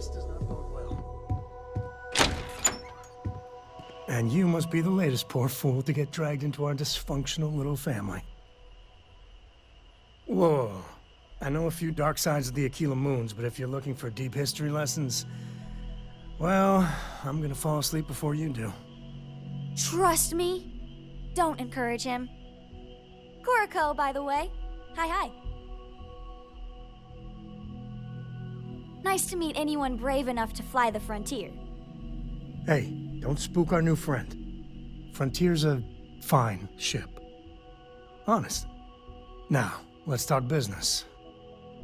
This does not bode well. And you must be the latest poor fool to get dragged into our dysfunctional little family. Whoa. I know a few dark sides of the Aquila Moons, but if you're looking for deep history lessons, well, I'm gonna fall asleep before you do. Trust me. Don't encourage him. Kuriko, by the way. Hi. Nice to meet anyone brave enough to fly the frontier. Hey, don't spook our new friend. Frontier's a fine ship. Honest. Now, let's talk business.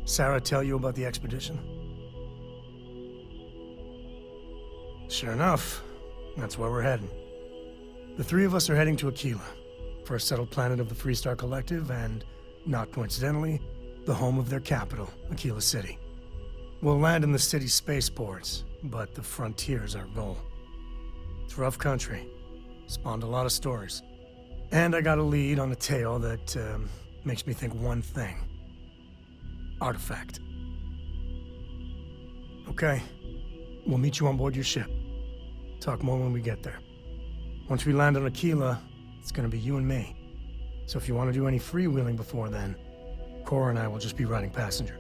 Sarah tell you about the expedition? Sure enough, that's where we're heading. The three of us are heading to Aquila, first settled planet of the Freestar Collective, and, not coincidentally, the home of their capital, Aquila City. We'll land in the city's spaceports, but the frontier's our goal. It's rough country. Spawned a lot of stories. And I got a lead on a tale that makes me think one thing. Artifact. Okay. We'll meet you on board your ship. Talk more when we get there. Once we land on Aquila, it's gonna be you and me. So if you want to do any freewheeling before then, Cora and I will just be riding passenger.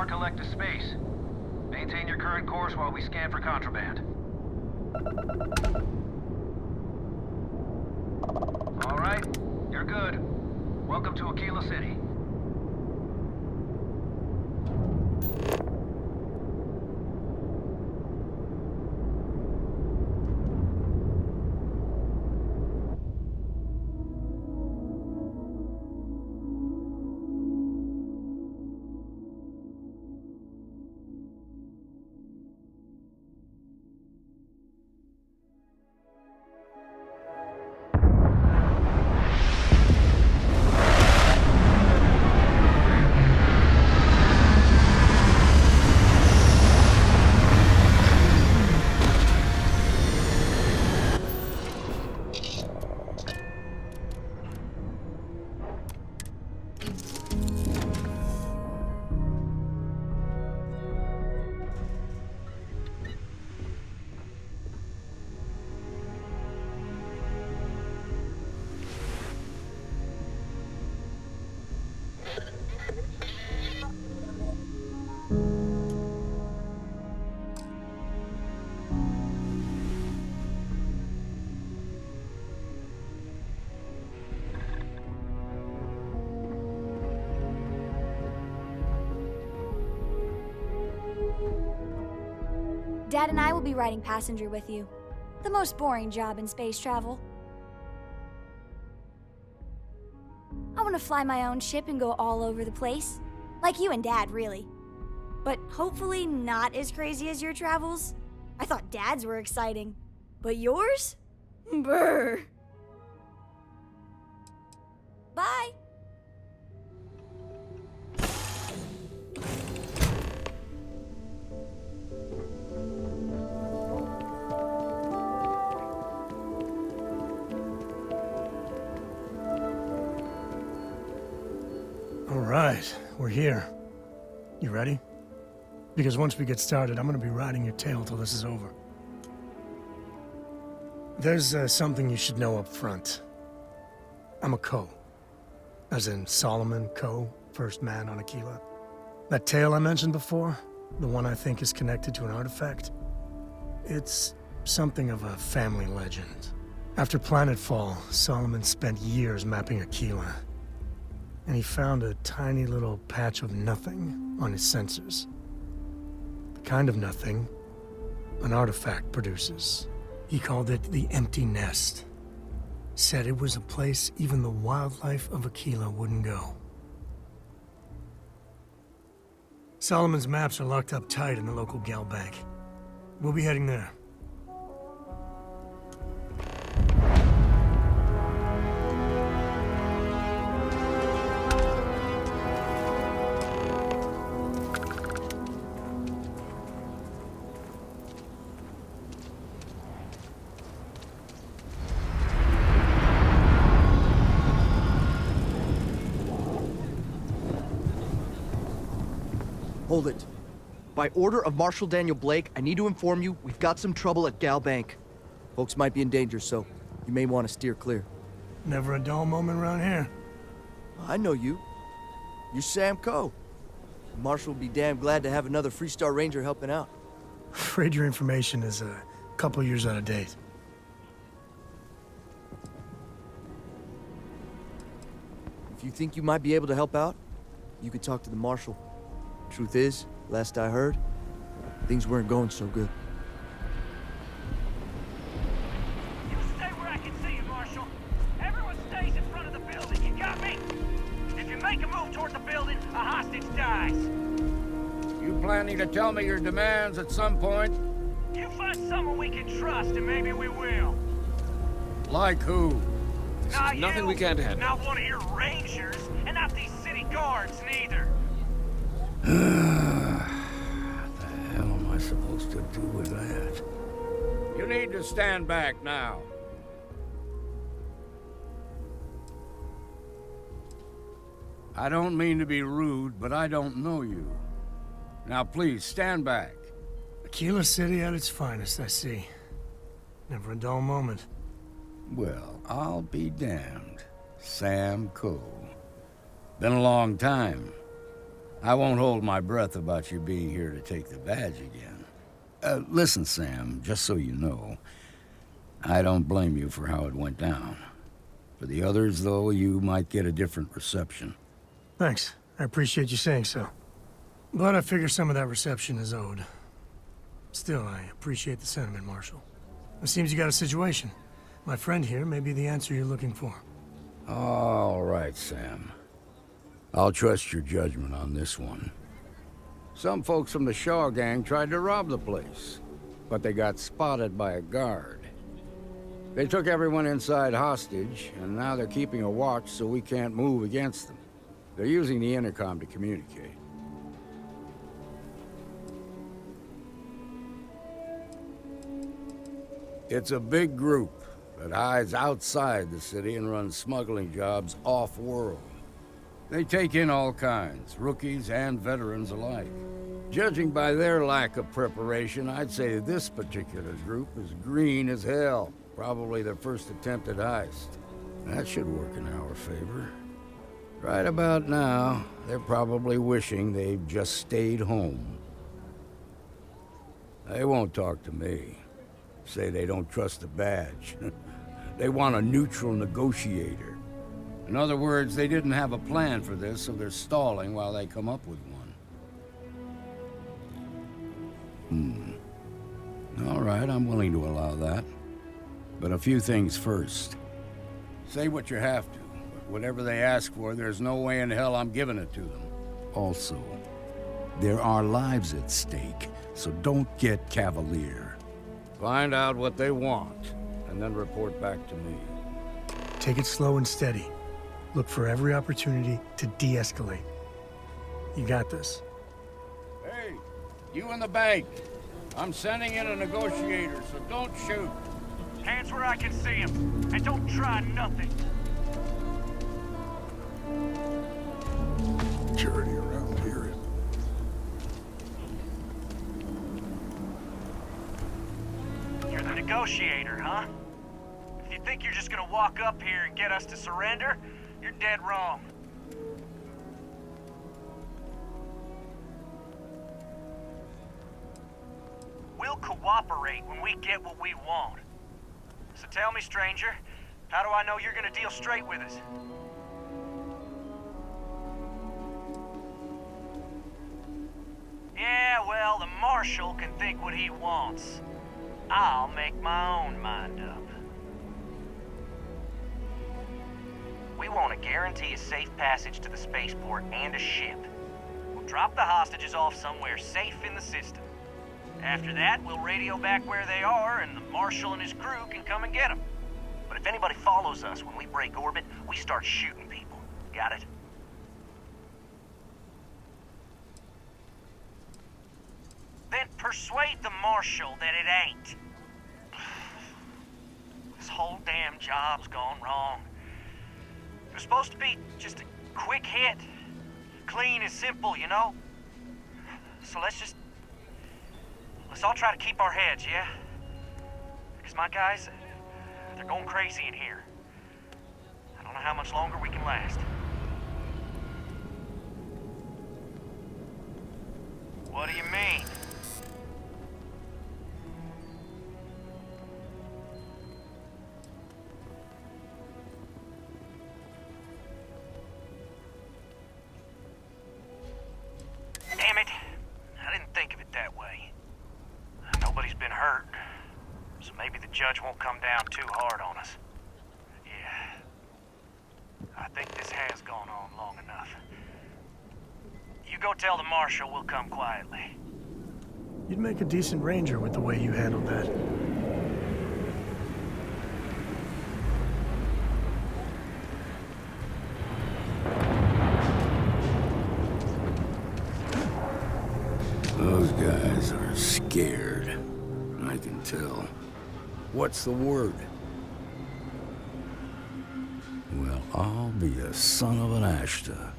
Star collective space. Maintain your current course while we scan for contraband. All right, you're good. Welcome to Aquila City. Dad and I will be riding passenger with you. The most boring job in space travel. I want to fly my own ship and go all over the place. Like you and Dad, really. But hopefully not as crazy as your travels. I thought Dad's were exciting. But yours? Brr. Bye. All right, we're here. You ready? Because once we get started, I'm gonna be riding your tail till this is over. There's something you should know up front. I'm a Co. As in Solomon Co., first man on Aquila. That tale I mentioned before, the one I think is connected to an artifact, it's something of a family legend. After planetfall, Solomon spent years mapping Aquila, and he found a tiny little patch of nothing on his sensors. The kind of nothing an artifact produces. He called it the Empty Nest. Said it was a place even the wildlife of Aquila wouldn't go. Solomon's maps are locked up tight in the local gal bank. We'll be heading there. Hold it. By order of Marshal Daniel Blake, I need to inform you we've got some trouble at Gal Bank. Folks might be in danger, so you may want to steer clear. Never a dull moment around here. I know you. You're Sam Coe. Marshal will be damn glad to have another Freestar Ranger helping out. Afraid your information is a couple years out of date. If you think you might be able to help out, you could talk to the Marshal. Truth is, last I heard, things weren't going so good. You stay where I can see you, Marshal. Everyone stays in front of the building, you got me? If you make a move toward the building, a hostage dies. You planning to tell me your demands at some point? You find someone we can trust, and maybe we will. Like who? Not nothing you, we can't handle. not one of your rangers, and not these city guards, neither. What the hell am I supposed to do with that? You need to stand back now. I don't mean to be rude, but I don't know you. Now please, stand back. Aquila City at its finest, I see. Never a dull moment. Well, I'll be damned. Sam Coe. Been a long time. I won't hold my breath about you being here to take the badge again. Listen, Sam, just so you know, I don't blame you for how it went down. For the others, though, you might get a different reception. Thanks. I appreciate you saying so. But I figure some of that reception is owed. Still, I appreciate the sentiment, Marshal. It seems you got a situation. My friend here may be the answer you're looking for. All right, Sam. I'll trust your judgment on this one. Some folks from the Shaw gang tried to rob the place, but they got spotted by a guard. They took everyone inside hostage, and now they're keeping a watch so we can't move against them. They're using the intercom to communicate. It's a big group that hides outside the city and runs smuggling jobs off-world. They take in all kinds, rookies and veterans alike. Judging by their lack of preparation, I'd say this particular group is green as hell. Probably their first attempt at heist. That should work in our favor. Right about now, they're probably wishing they'd just stayed home. They won't talk to me. Say they don't trust the badge. They want a neutral negotiator. In other words, they didn't have a plan for this, so they're stalling while they come up with one. All right, I'm willing to allow that. But a few things first. Say what you have to, but whatever they ask for, there's no way in hell I'm giving it to them. Also, there are lives at stake, so don't get cavalier. Find out what they want, and then report back to me. Take it slow and steady. Look for every opportunity to de-escalate. You got this. Hey, you in the bank. I'm sending in a negotiator, so don't shoot. Hands where I can see him, and don't try nothing. Security around here. You're the negotiator, huh? If you think you're just gonna walk up here and get us to surrender, you're dead wrong. We'll cooperate when we get what we want. So tell me, stranger, how do I know you're gonna deal straight with us? Yeah, well, the Marshal can think what he wants. I'll make my own mind up. We want to guarantee a safe passage to the spaceport and a ship. We'll drop the hostages off somewhere safe in the system. After that, we'll radio back where they are, and the Marshal and his crew can come and get them. But if anybody follows us when we break orbit, we start shooting people. Got it? Then persuade the Marshal that it ain't. This whole damn job's gone wrong. It was supposed to be just a quick hit. Clean and simple, you know? So let's all try to keep our heads, yeah? Because my guys, they're going crazy in here. I don't know how much longer we can last. What do you mean? Damn it. I didn't think of it that way. Nobody's been hurt, so maybe the judge won't come down too hard on us. Yeah. I think this has gone on long enough. You go tell the Marshal we'll come quietly. You'd make a decent ranger with the way you handled that. Those guys are scared. I can tell. What's the word? Well, I'll be a son of an Ashta.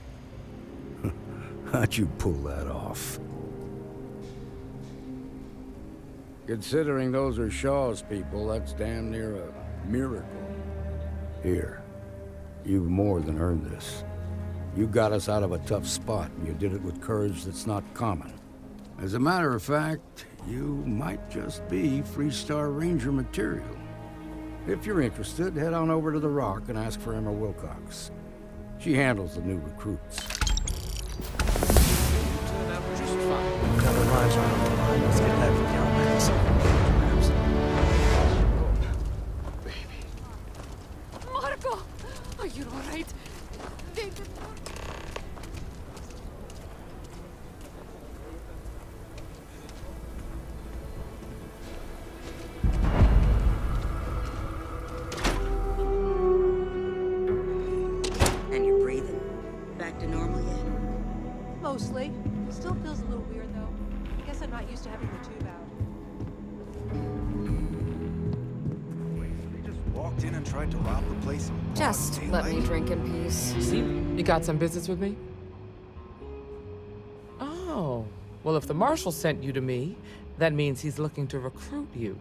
How'd you pull that off? Considering those are Shaw's people, that's damn near a miracle. Here, you've more than earned this. You got us out of a tough spot, and you did it with courage that's not common. As a matter of fact, you might just be Freestar Ranger material. If you're interested, head on over to the Rock and ask for Emma Wilcox. She handles the new recruits. Got our lives on the line. Let's get back to the elements. Marco! Are you alright? And you're breathing? Back to normal yet? Mostly. Still feels a little weird, though. I guess I'm not used to having the tube out. They just walked in and tried to rob the place. Just let me drink in peace. See, you got some business with me? Oh, well, if the marshal sent you to me, that means he's looking to recruit you.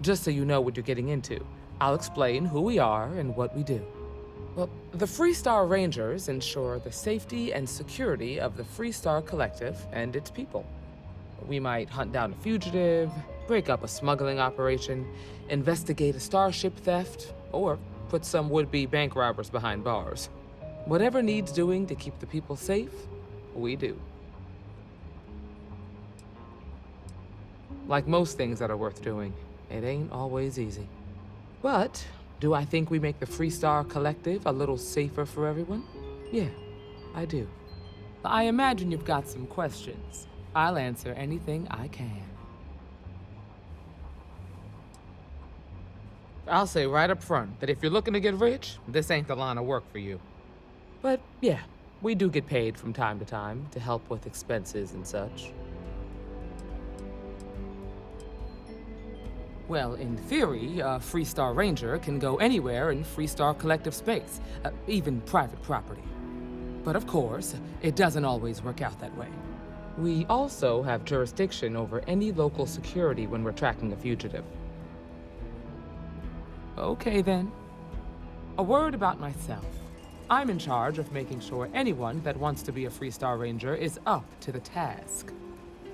Just so you know what you're getting into, I'll explain who we are and what we do. Well, the Freestar Rangers ensure the safety and security of the Freestar Collective and its people. We might hunt down a fugitive, break up a smuggling operation, investigate a starship theft, or put some would-be bank robbers behind bars. Whatever needs doing to keep the people safe, we do. Like most things that are worth doing, it ain't always easy. But do I think we make the Freestar Collective a little safer for everyone? Yeah, I do. I imagine you've got some questions. I'll answer anything I can. I'll say right up front that if you're looking to get rich, this ain't the line of work for you. But yeah, we do get paid from time to time to help with expenses and such. Well, in theory, a Freestar Ranger can go anywhere in Freestar Collective space, even private property. But of course, it doesn't always work out that way. We also have jurisdiction over any local security when we're tracking a fugitive. Okay then. A word about myself. I'm in charge of making sure anyone that wants to be a Freestar Ranger is up to the task.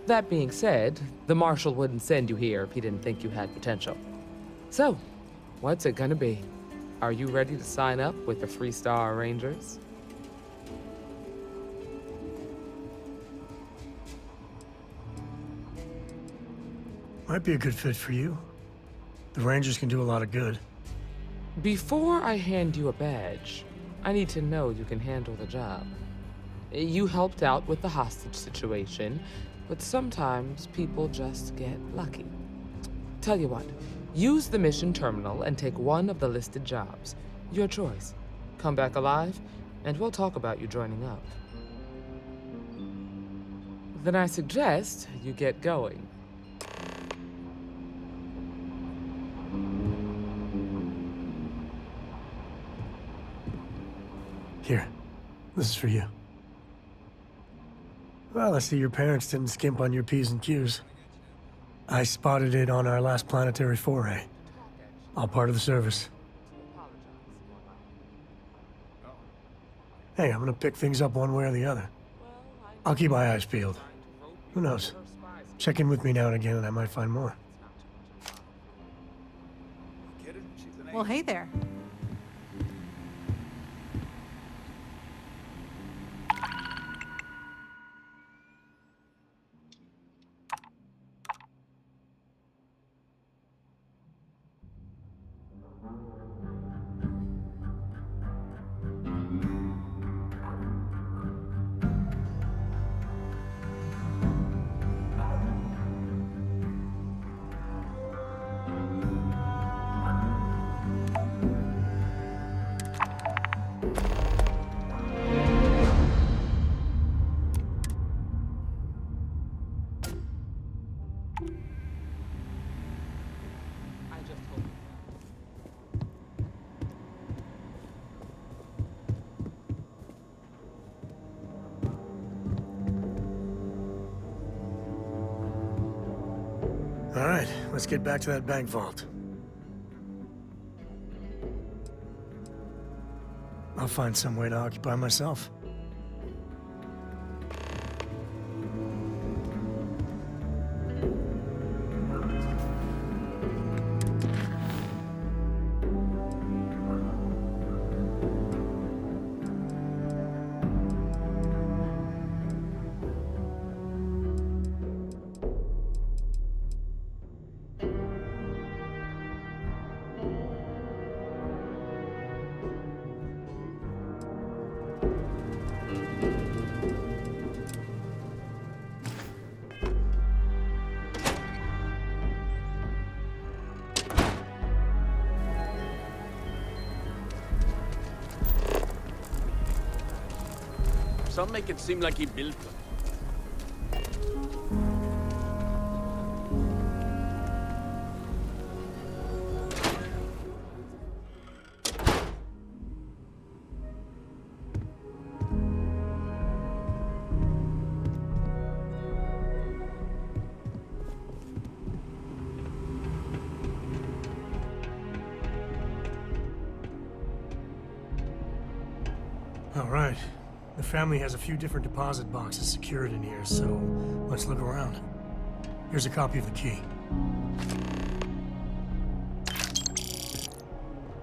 That being said, the Marshal wouldn't send you here if he didn't think you had potential. So, what's it gonna be? Are you ready to sign up with the Freestar Rangers? Might be a good fit for you. The Rangers can do a lot of good. Before I hand you a badge, I need to know you can handle the job. You helped out with the hostage situation, but sometimes people just get lucky. Tell you what, use the mission terminal and take one of the listed jobs. Your choice. Come back alive, and we'll talk about you joining up. Then I suggest you get going. Here, this is for you. Well, I see your parents didn't skimp on your P's and Q's. I spotted it on our last planetary foray. All part of the service. Hey, I'm gonna pick things up one way or the other. I'll keep my eyes peeled. Who knows? Check in with me now and again and I might find more. Well, hey there. All right, let's get back to that bank vault. I'll find some way to occupy myself. Some make it seem like he built them. All right. The family has a few different deposit boxes secured in here, so let's look around. Here's a copy of the key.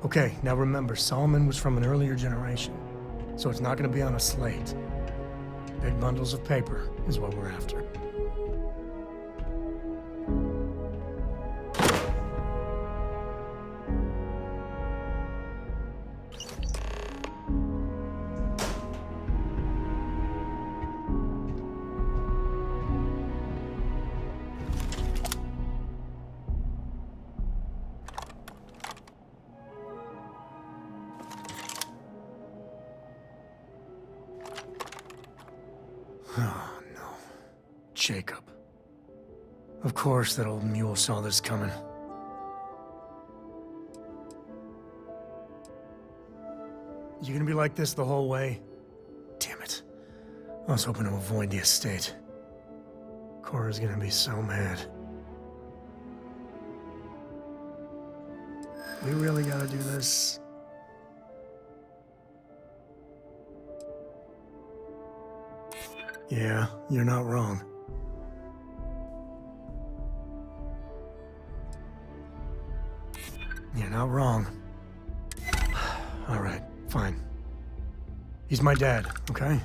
Okay, now remember, Solomon was from an earlier generation, so it's not going to be on a slate. Big bundles of paper is what we're after. Oh, no. Jacob. Of course that old mule saw this coming. You gonna be like this the whole way? Damn it. I was hoping to avoid the estate. Cora's gonna be so mad. We really gotta do this? Yeah, you're not wrong. You're not wrong. All right, fine. He's my dad, okay?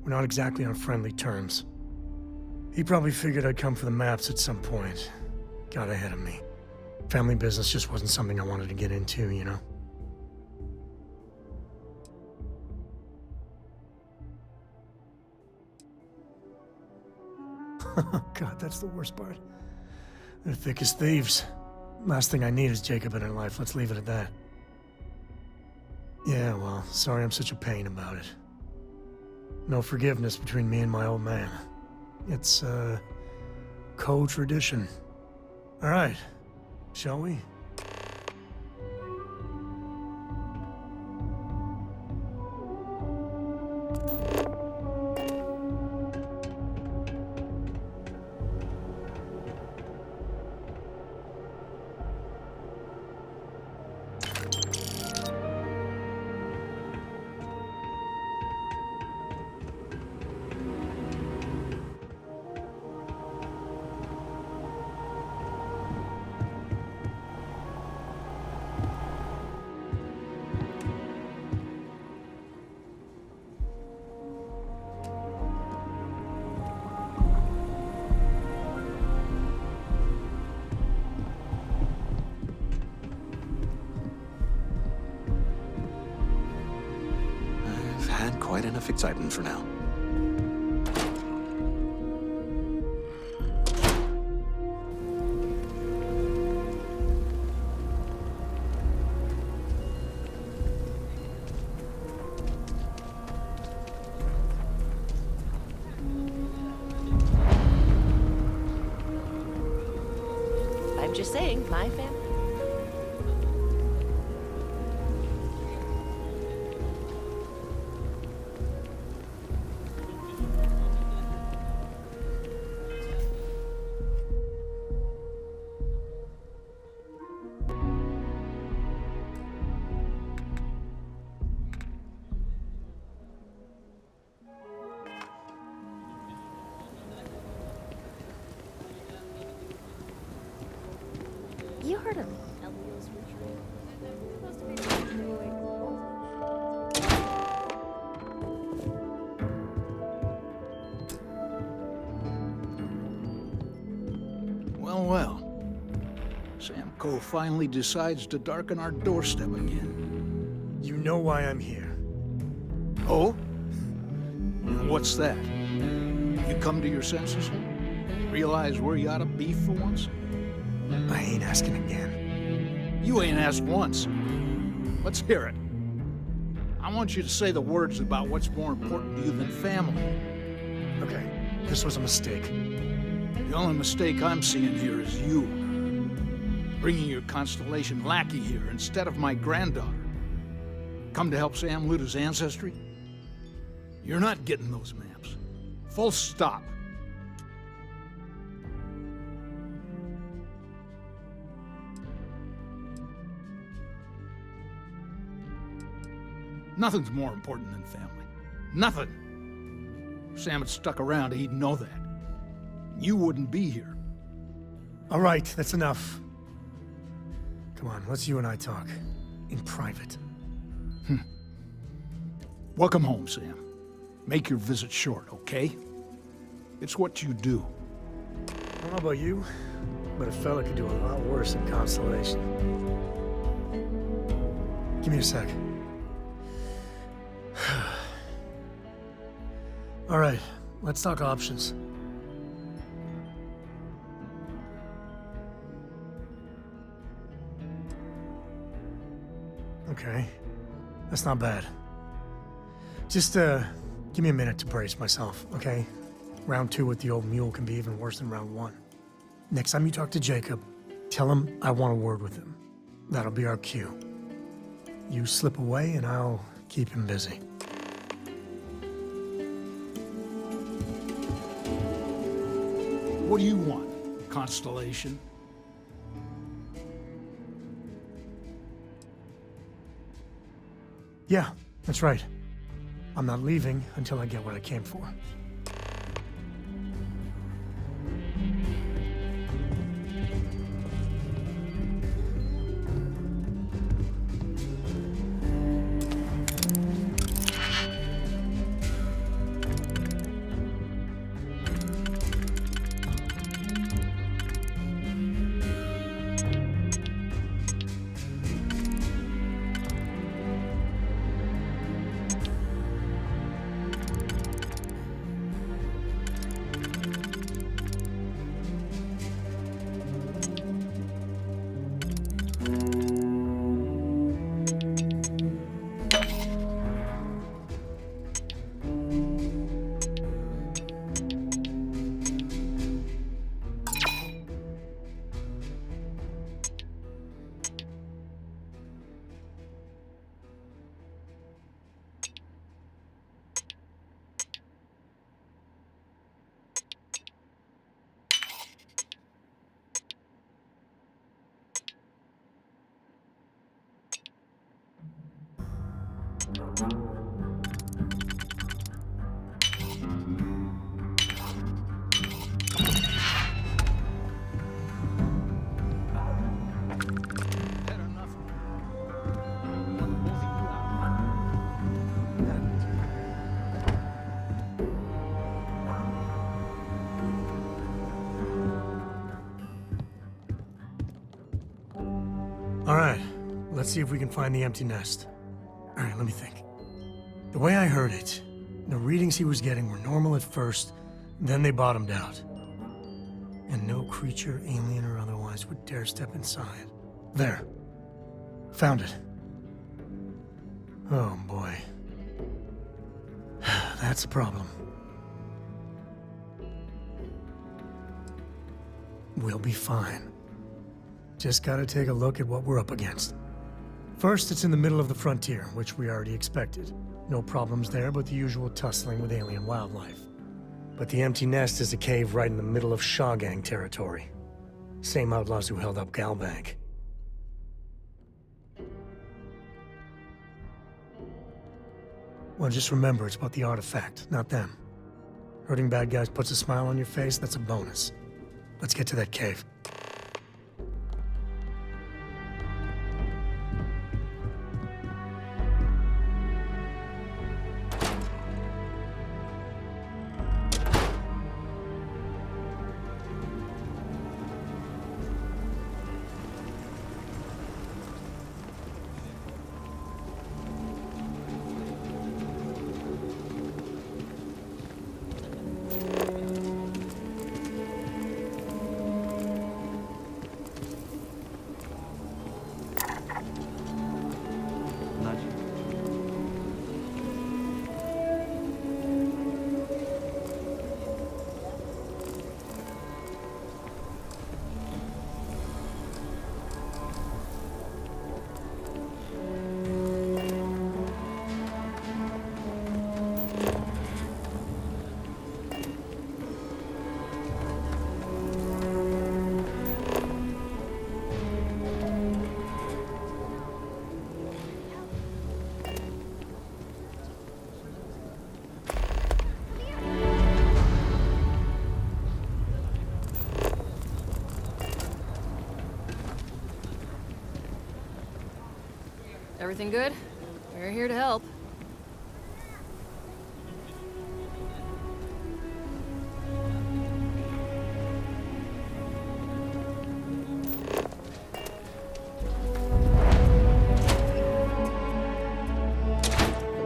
We're not exactly on friendly terms. He probably figured I'd come for the maps at some point. Got ahead of me. Family business just wasn't something I wanted to get into, you know? God, that's the worst part. They're thick as thieves. Last thing I need is Jacob in her life. Let's leave it at that. Yeah, well, sorry I'm such a pain about it. No forgiveness between me and my old man. It's, co-tradition. All right, shall we? Quite enough excitement for now. I'm just saying, my family. You heard of Elio's retreat? Well, well. Sam Coe finally decides to darken our doorstep again. You know why I'm here. Oh? What's that? You come to your senses? Realize where you ought to be for once? I ain't asking again. You ain't asked once. Let's hear it. I want you to say the words about what's more important to you than family. Okay, this was a mistake. The only mistake I'm seeing here is you. Bringing your Constellation lackey here instead of my granddaughter. Come to help Sam loot his ancestry? You're not getting those maps. Full stop. Nothing's more important than family. Nothing. If Sam had stuck around, he'd know that. You wouldn't be here. All right, that's enough. Come on, let's you and I talk. In private. Welcome home, Sam. Make your visit short, okay? It's what you do. I don't know about you, but a fella could do a lot worse in Constellation. Give me a sec. All right, let's talk options. Okay, that's not bad. Just, give me a minute to brace myself, okay? Round 2 with the old mule can be even worse than round 1. Next time you talk to Jacob, tell him I want a word with him. That'll be our cue. You slip away and I'll keep him busy. What do you want, Constellation? Yeah, that's right. I'm not leaving until I get what I came for. All right, let's see if we can find the empty nest. All right, let me think. The way I heard it, the readings he was getting were normal at first, then they bottomed out. And no creature, alien or otherwise, would dare step inside. There. Found it. Oh, boy. That's a problem. We'll be fine. Just gotta take a look at what we're up against. First, it's in the middle of the frontier, which we already expected. No problems there, but the usual tussling with alien wildlife. But the empty nest is a cave right in the middle of Shawgang territory. Same outlaws who held up Galbank. Well, just remember, it's about the artifact, not them. Hurting bad guys puts a smile on your face, that's a bonus. Let's get to that cave. Everything good? We're here to help.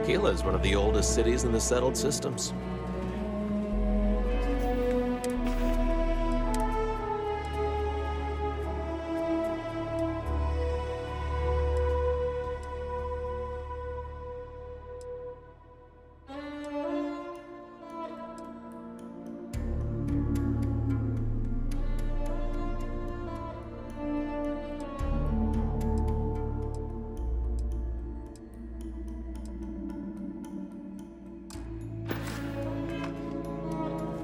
Aquila is one of the oldest cities in the settled systems.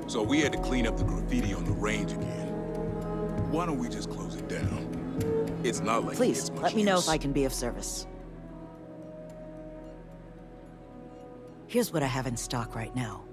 So we had to clean up the graffiti on the range again. Why don't we just close it down? It's not like Please, let me know if I can be of service. Here's what I have in stock right now.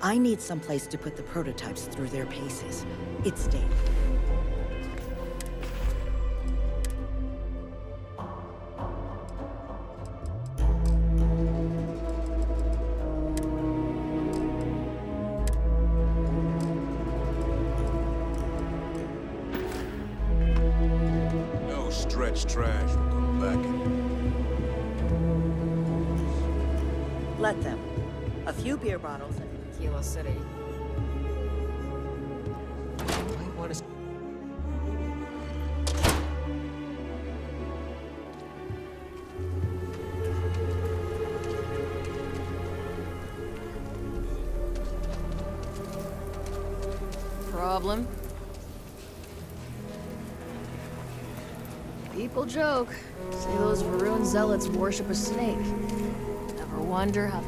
I need someplace to put the prototypes through their paces. It's dangerous. No stretch trash will come back in. Let them. A few beer bottles and Aquila City. problem. People joke. Say those Varun zealots worship a snake. Ever wonder how...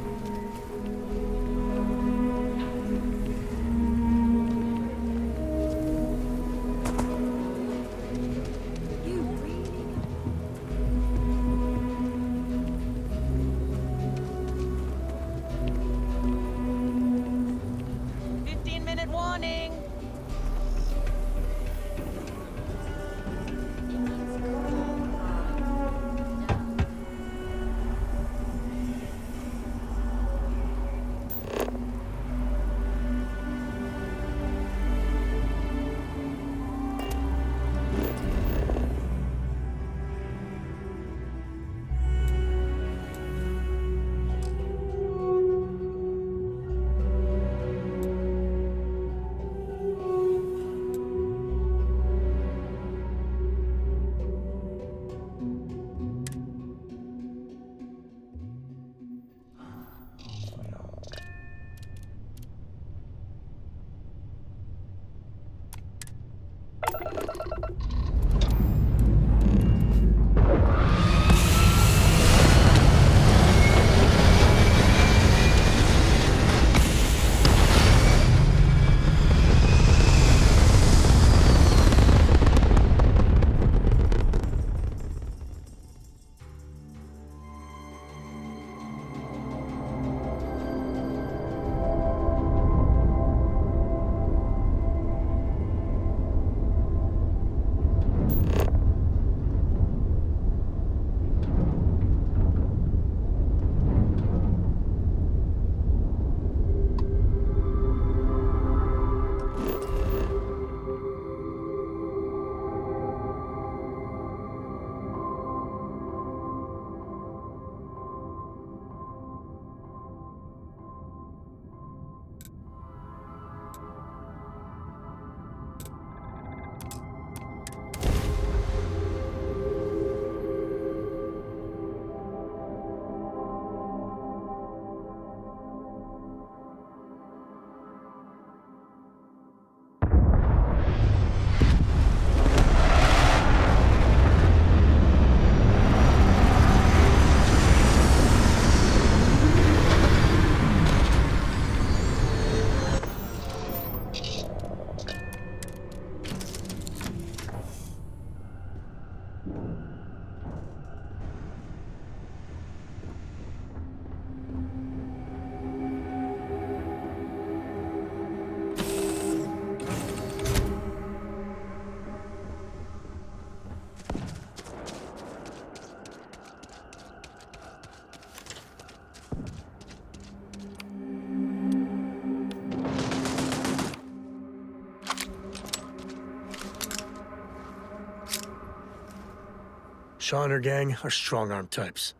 Shaw and her gang are strong-arm types.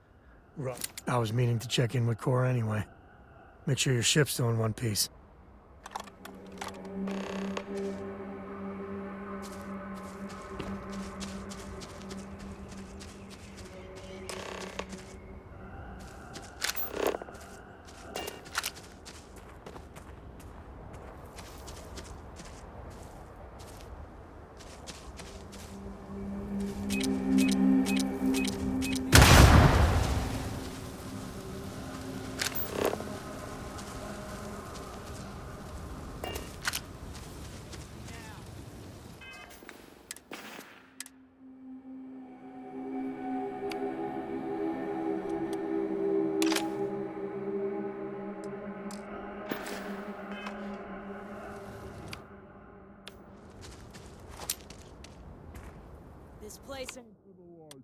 I was meaning to check in with Cora anyway. Make sure your ship's still in one piece. This place ain't for the Lord.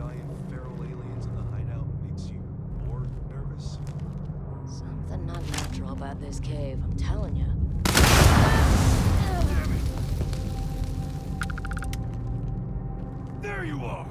giant feral aliens in the hideout makes you more nervous? Something not natural about this cave, I'm telling you. There you are!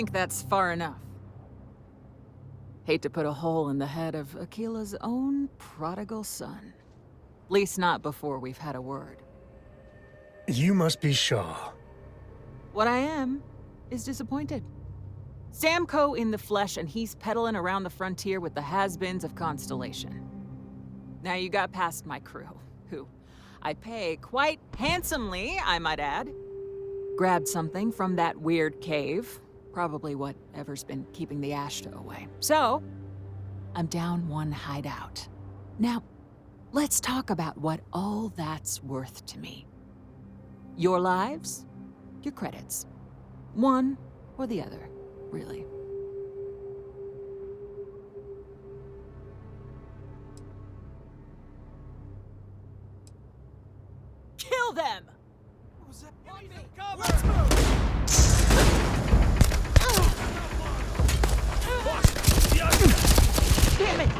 think that's far enough. Hate to put a hole in the head of Akila's own prodigal son. At least not before we've had a word. You must be Shaw. What I am is disappointed. Samco in the flesh, and he's peddling around the frontier with the has-beens of Constellation. Now you got past my crew, who I pay quite handsomely, I might add. Grabbed something from that weird cave. Probably whatever's been keeping the Ashta away. So, I'm down one hideout. Now, let's talk about what all that's worth to me. Your lives, your credits. One or the other, really. Kill them! Let's move! Damn it!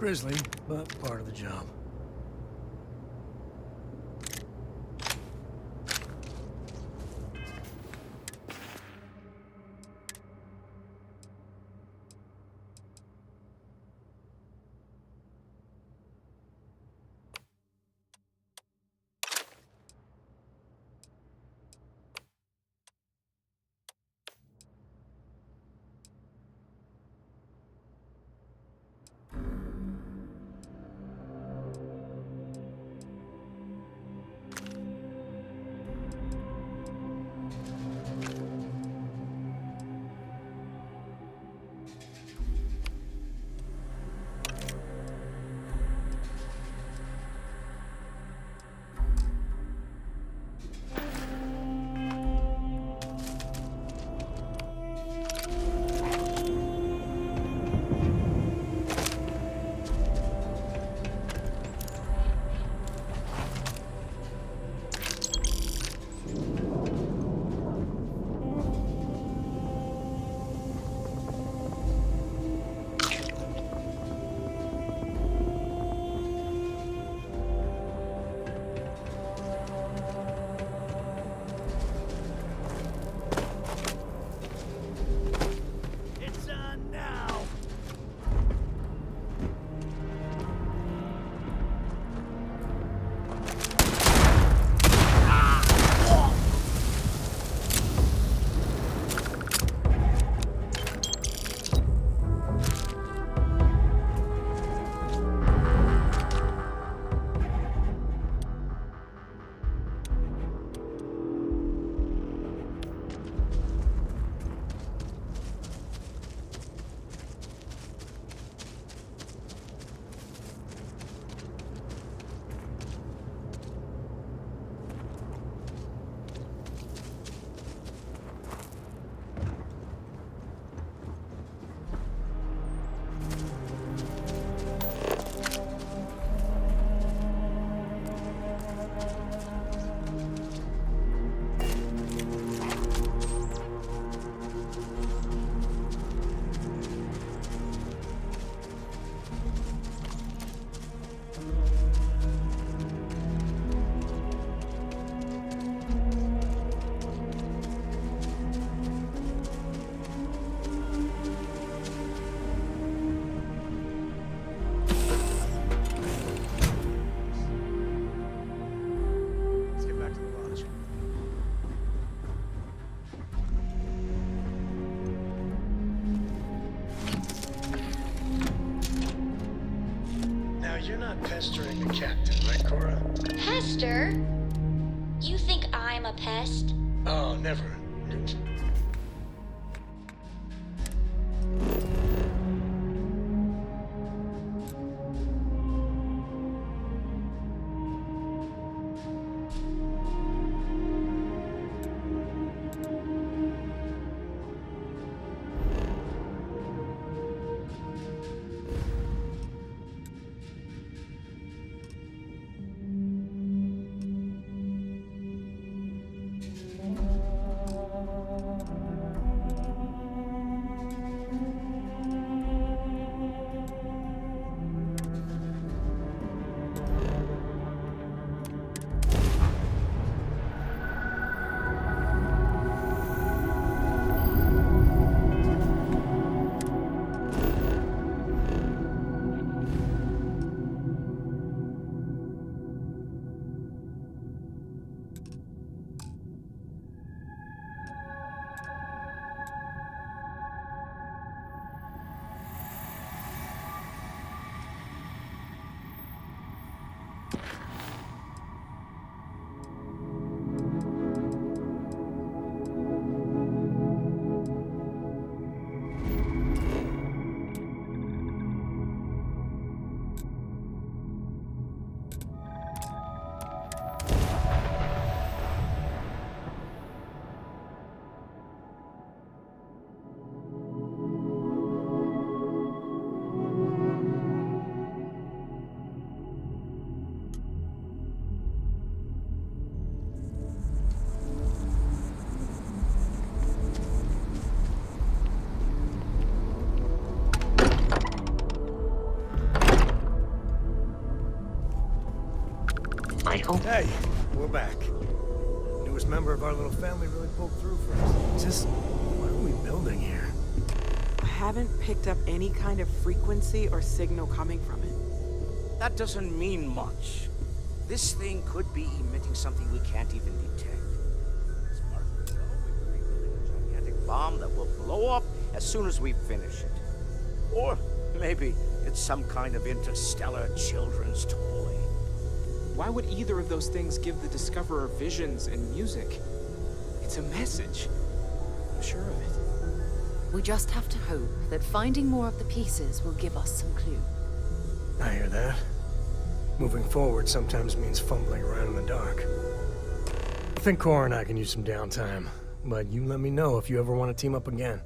grisly, but part of the job. You're not pestering the captain, right, Cora? Pester? You think I'm a pest? Oh, never. Michael. Hey, we're back. Newest member of our little family really pulled through for us. Just, what are we building here? I haven't picked up any kind of frequency or signal coming from it. That doesn't mean much. This thing could be emitting something we can't even detect. As far as we know, we're building a gigantic bomb that will blow up as soon as we finish it. Or maybe it's some kind of interstellar children's toy. Why would either of those things give the Discoverer visions and music? It's a message. I'm sure of it. We just have to hope that finding more of the pieces will give us some clue. I hear that. Moving forward sometimes means fumbling around in the dark. I think Cora and I can use some downtime, but you let me know if you ever want to team up again.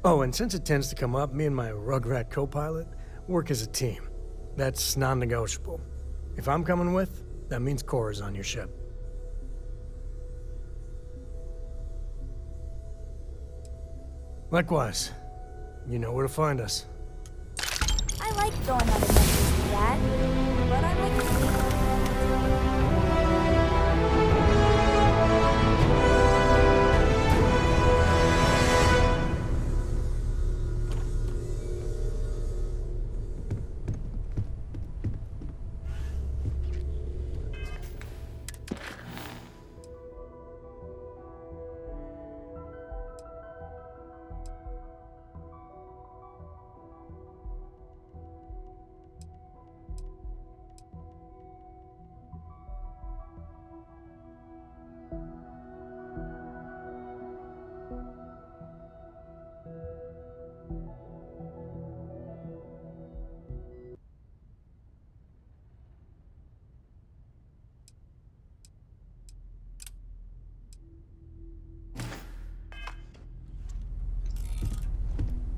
Oh, and since it tends to come up, me and my Rugrat co-pilot work as a team. That's non-negotiable. If I'm coming with, that means Cora's on your ship. Likewise, you know where to find us. I like going on adventures with Dad, but I like to sleep.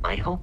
Michael?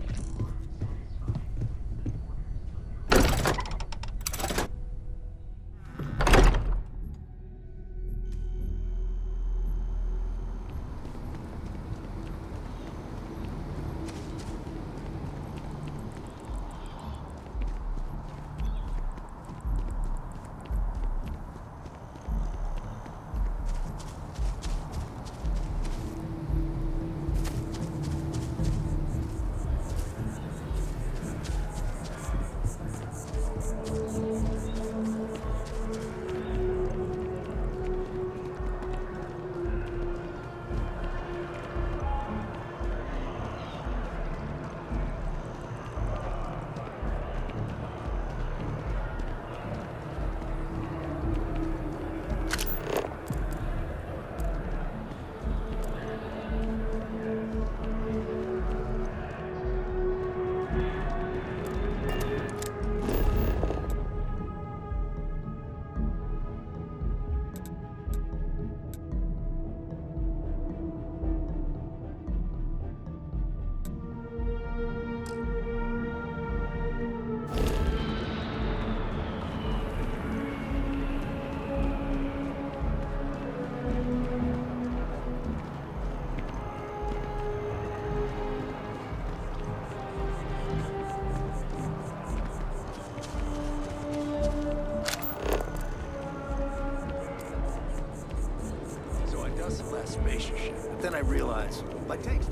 Spaceship, but then I realized my taste.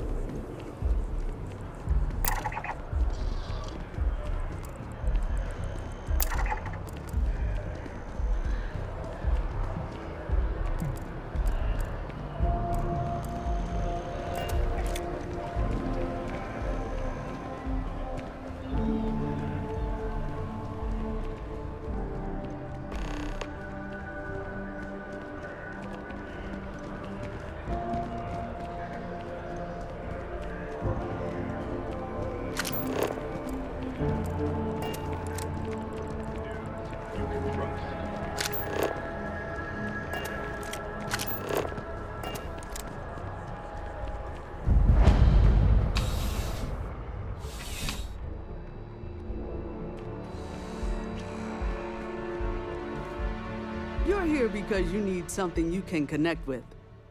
You're here because you need something you can connect with,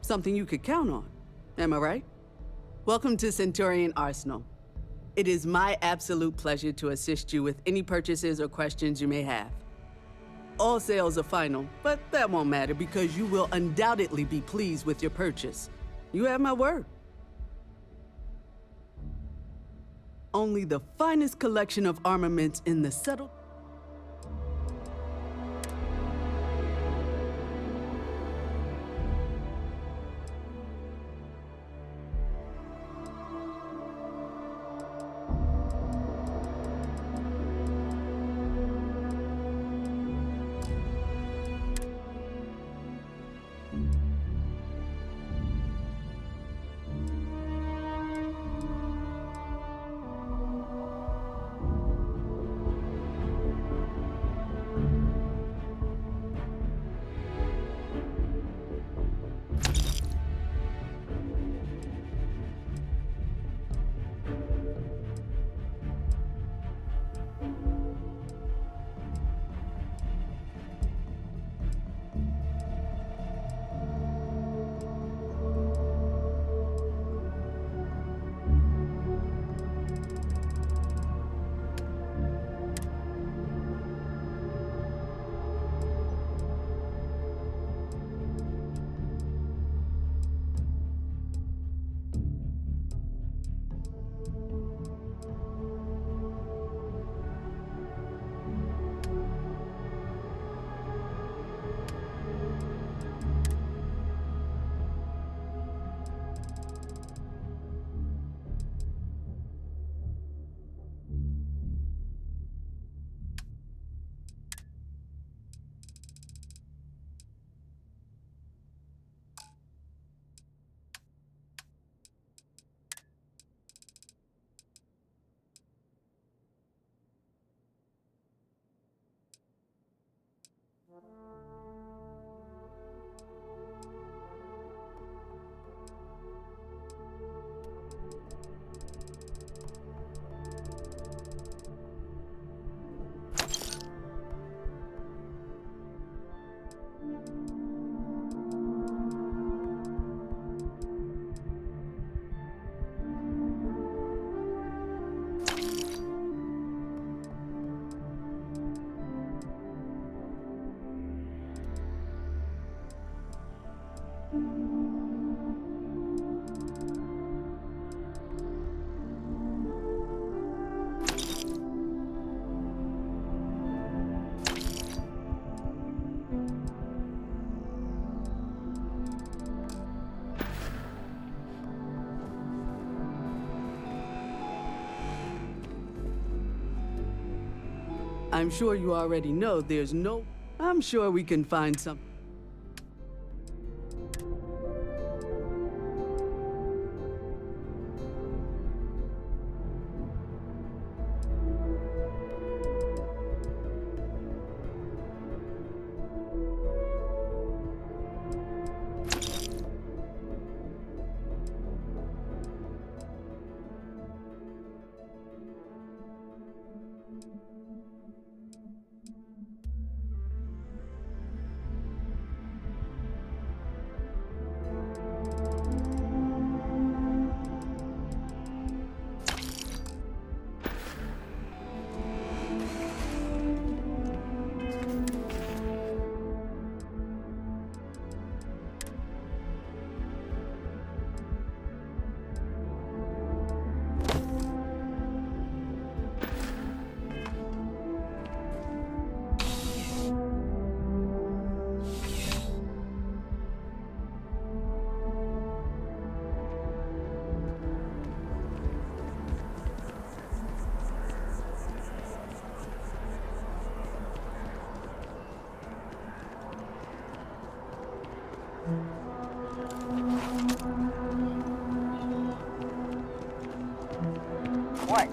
something you could count on. Am I right? Welcome to Centurion Arsenal. It is my absolute pleasure to assist you with any purchases or questions you may have. All sales are final, but that won't matter because you will undoubtedly be pleased with your purchase. You have my word. Only the finest collection of armaments in the settled... I'm sure you already know there's no... I'm sure we can find some... What?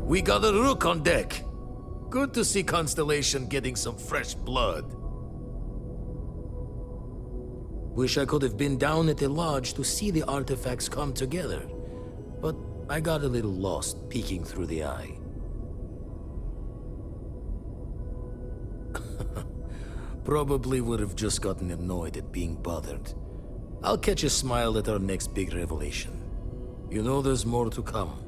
We got a rook on deck. Good to see Constellation getting some fresh blood. Wish I could have been down at the lodge to see the artifacts come together, but I got a little lost peeking through the eye. Probably would have just gotten annoyed at being bothered. I'll catch a smile at our next big revelation. You know there's more to come.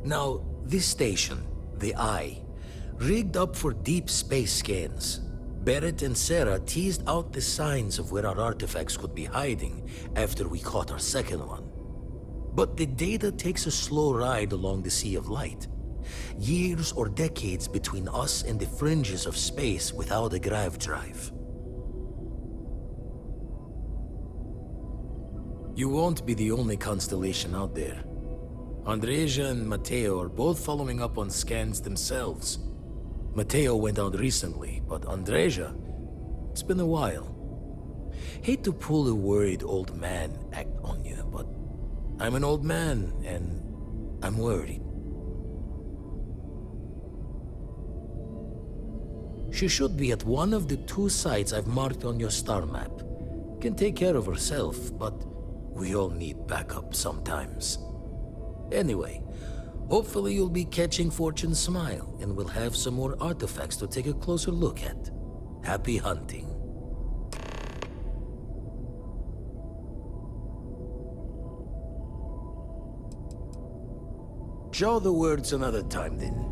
Now, this station, the Eye, rigged up for deep space scans. Barrett and Sarah teased out the signs of where our artifacts could be hiding after we caught our second one. But the data takes a slow ride along the Sea of Light. Years or decades between us and the fringes of space without a grav drive. You won't be the only constellation out there. Andreja and Mateo are both following up on scans themselves. Mateo went out recently, but Andreja, it's been a while. Hate to pull a worried old man act on you, but I'm an old man, and I'm worried. She should be at one of the 2 sites I've marked on your star map. Can take care of herself, but we all need backup sometimes. Anyway, hopefully you'll be catching Fortune's smile, and we'll have some more artifacts to take a closer look at. Happy hunting. Show the words another time, then.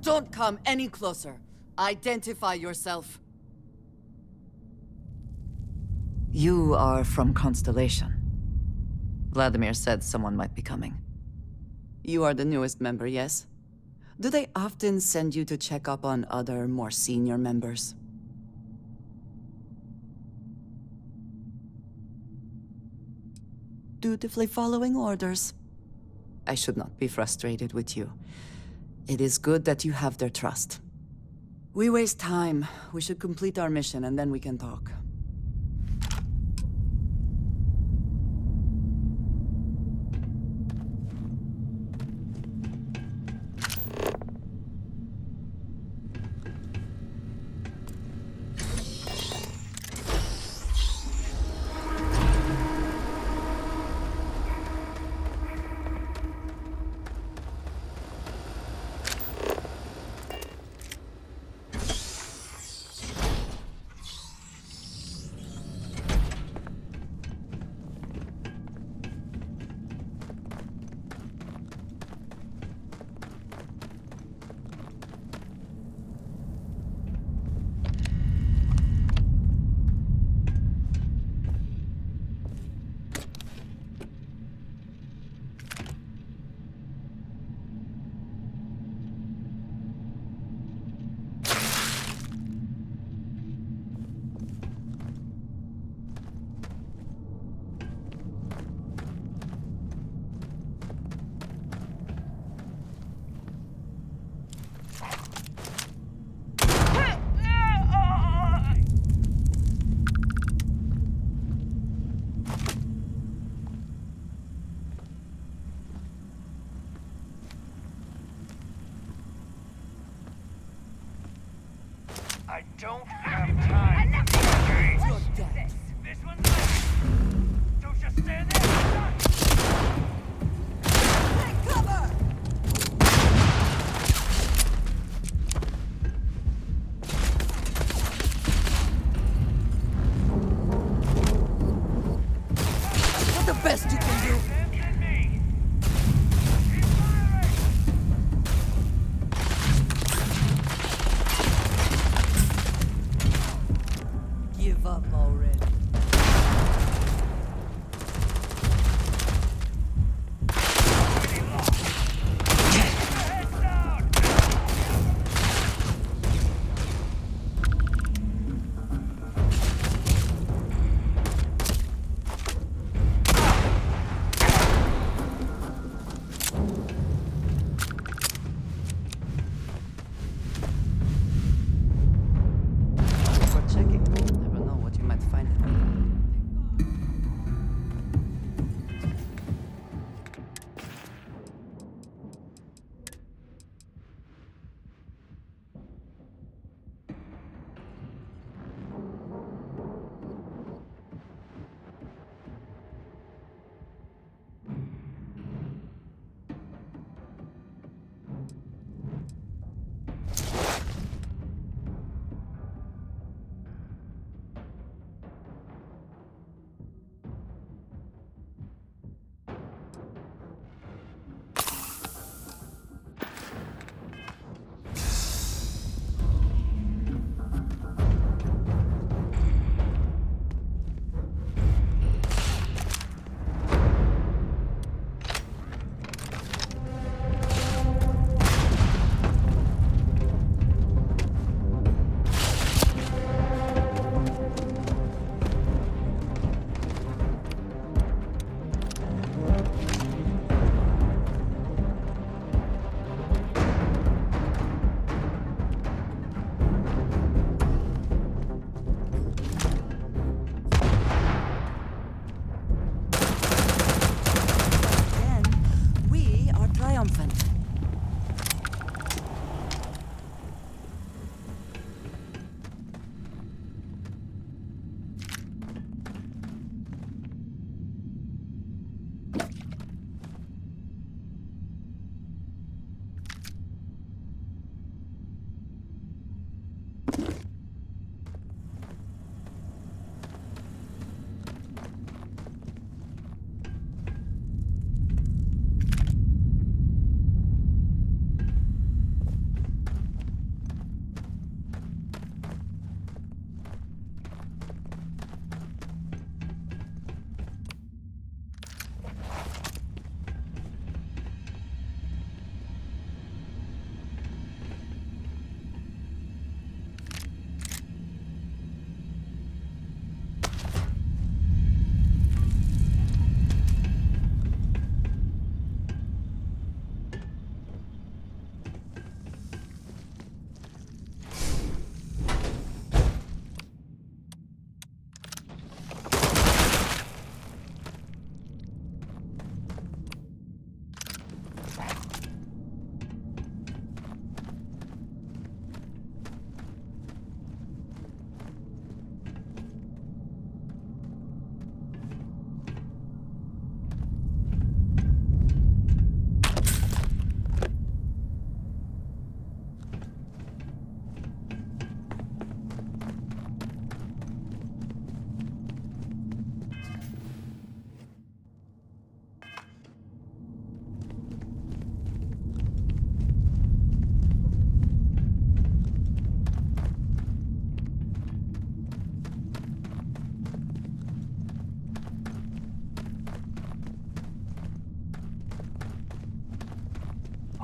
Don't come any closer. Identify yourself. You are from Constellation. Vladimir said someone might be coming. You are the newest member, yes? Do they often send you to check up on other, more senior members? Dutifully following orders. I should not be frustrated with you. It is good that you have their trust. We waste time. We should complete our mission and then we can talk. I don't have time. You're dead. This one's mine. Don't just stand there. Take cover! That's the best you can do. Give up already.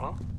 huh?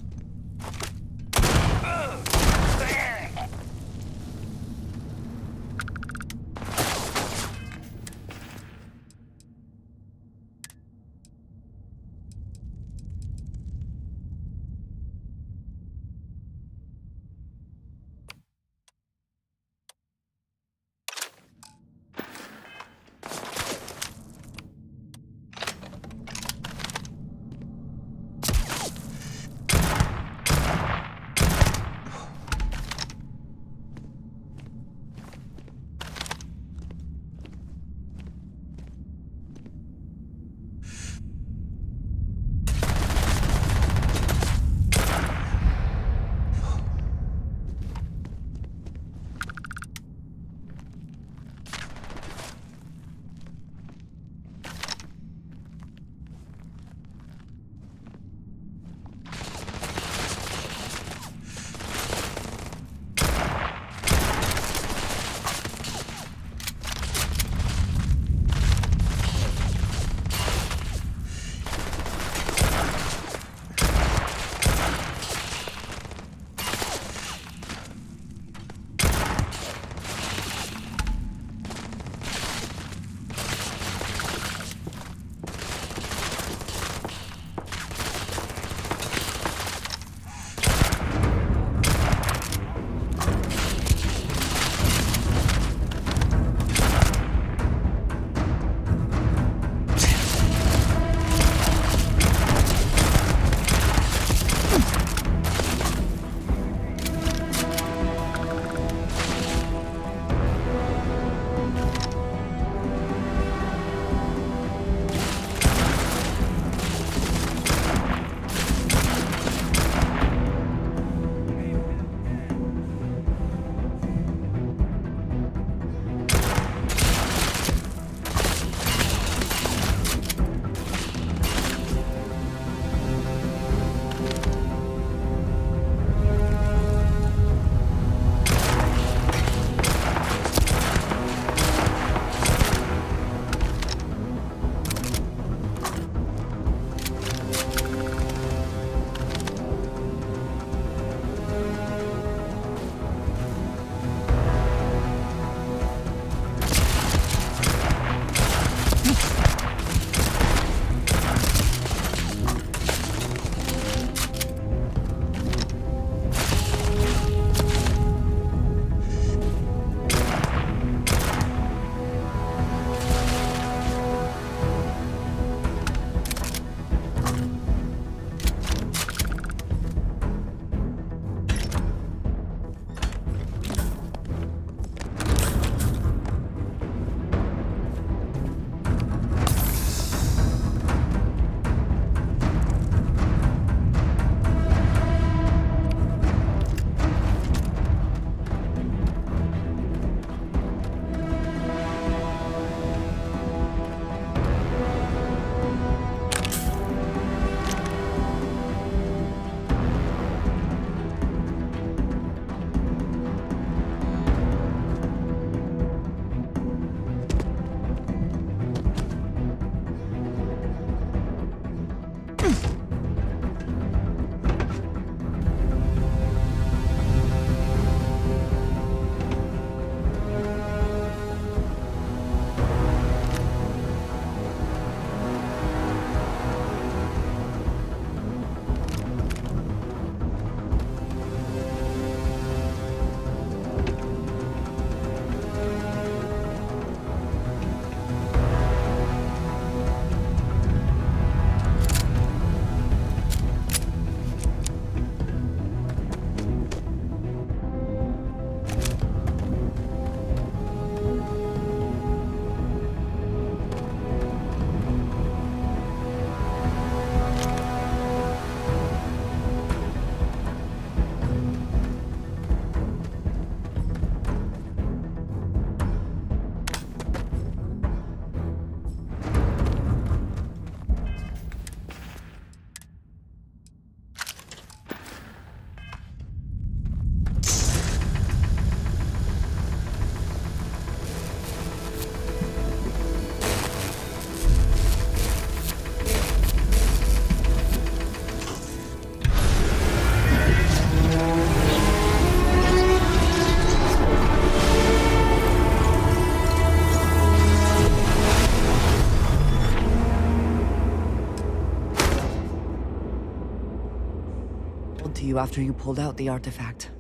to you after you pulled out the artifact.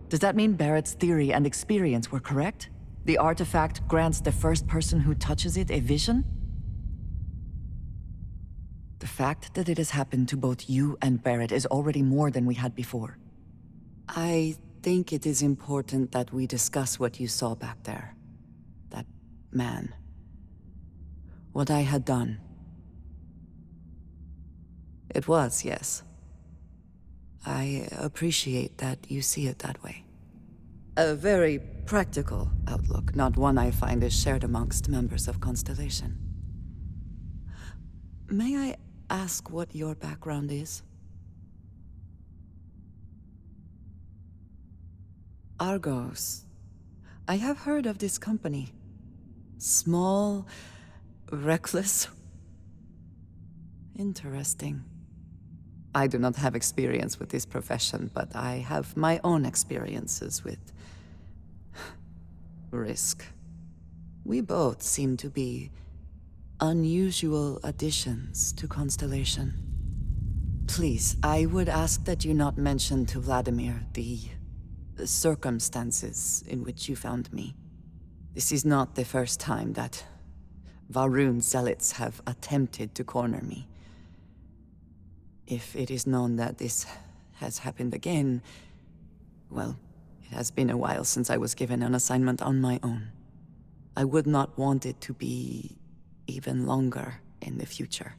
Does that mean Barrett's theory and experience were correct? The artifact grants the first person who touches it a vision? The fact that it has happened to both you and Barrett is already more than we had before. I think it is important that we discuss what you saw back there. That man. What I had done. It was, yes. I appreciate that you see it that way. A very practical outlook, not one I find is shared amongst members of Constellation. May I ask what your background is? Argos. I have heard of this company. Small, reckless. Interesting. I do not have experience with this profession, but I have my own experiences with risk. We both seem to be unusual additions to Constellation. Please, I would ask that you not mention to Vladimir the circumstances in which you found me. This is not the first time that Va'ruun zealots have attempted to corner me. If it is known that this has happened again, well, it has been a while since I was given an assignment on my own. I would not want it to be even longer in the future.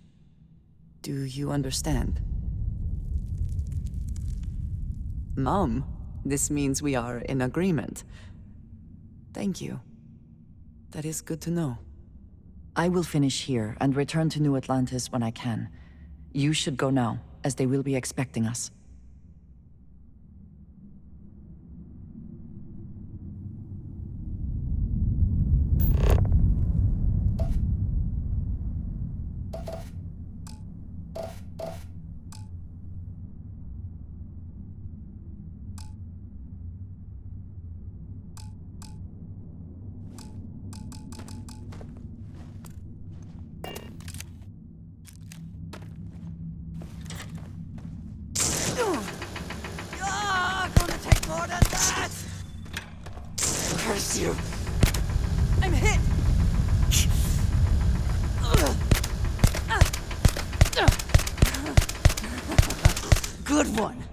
Do you understand? Mom, this means we are in agreement. Thank you. That is good to know. I will finish here and return to New Atlantis when I can. You should go now, as they will be expecting us. You. I'm hit! Good one!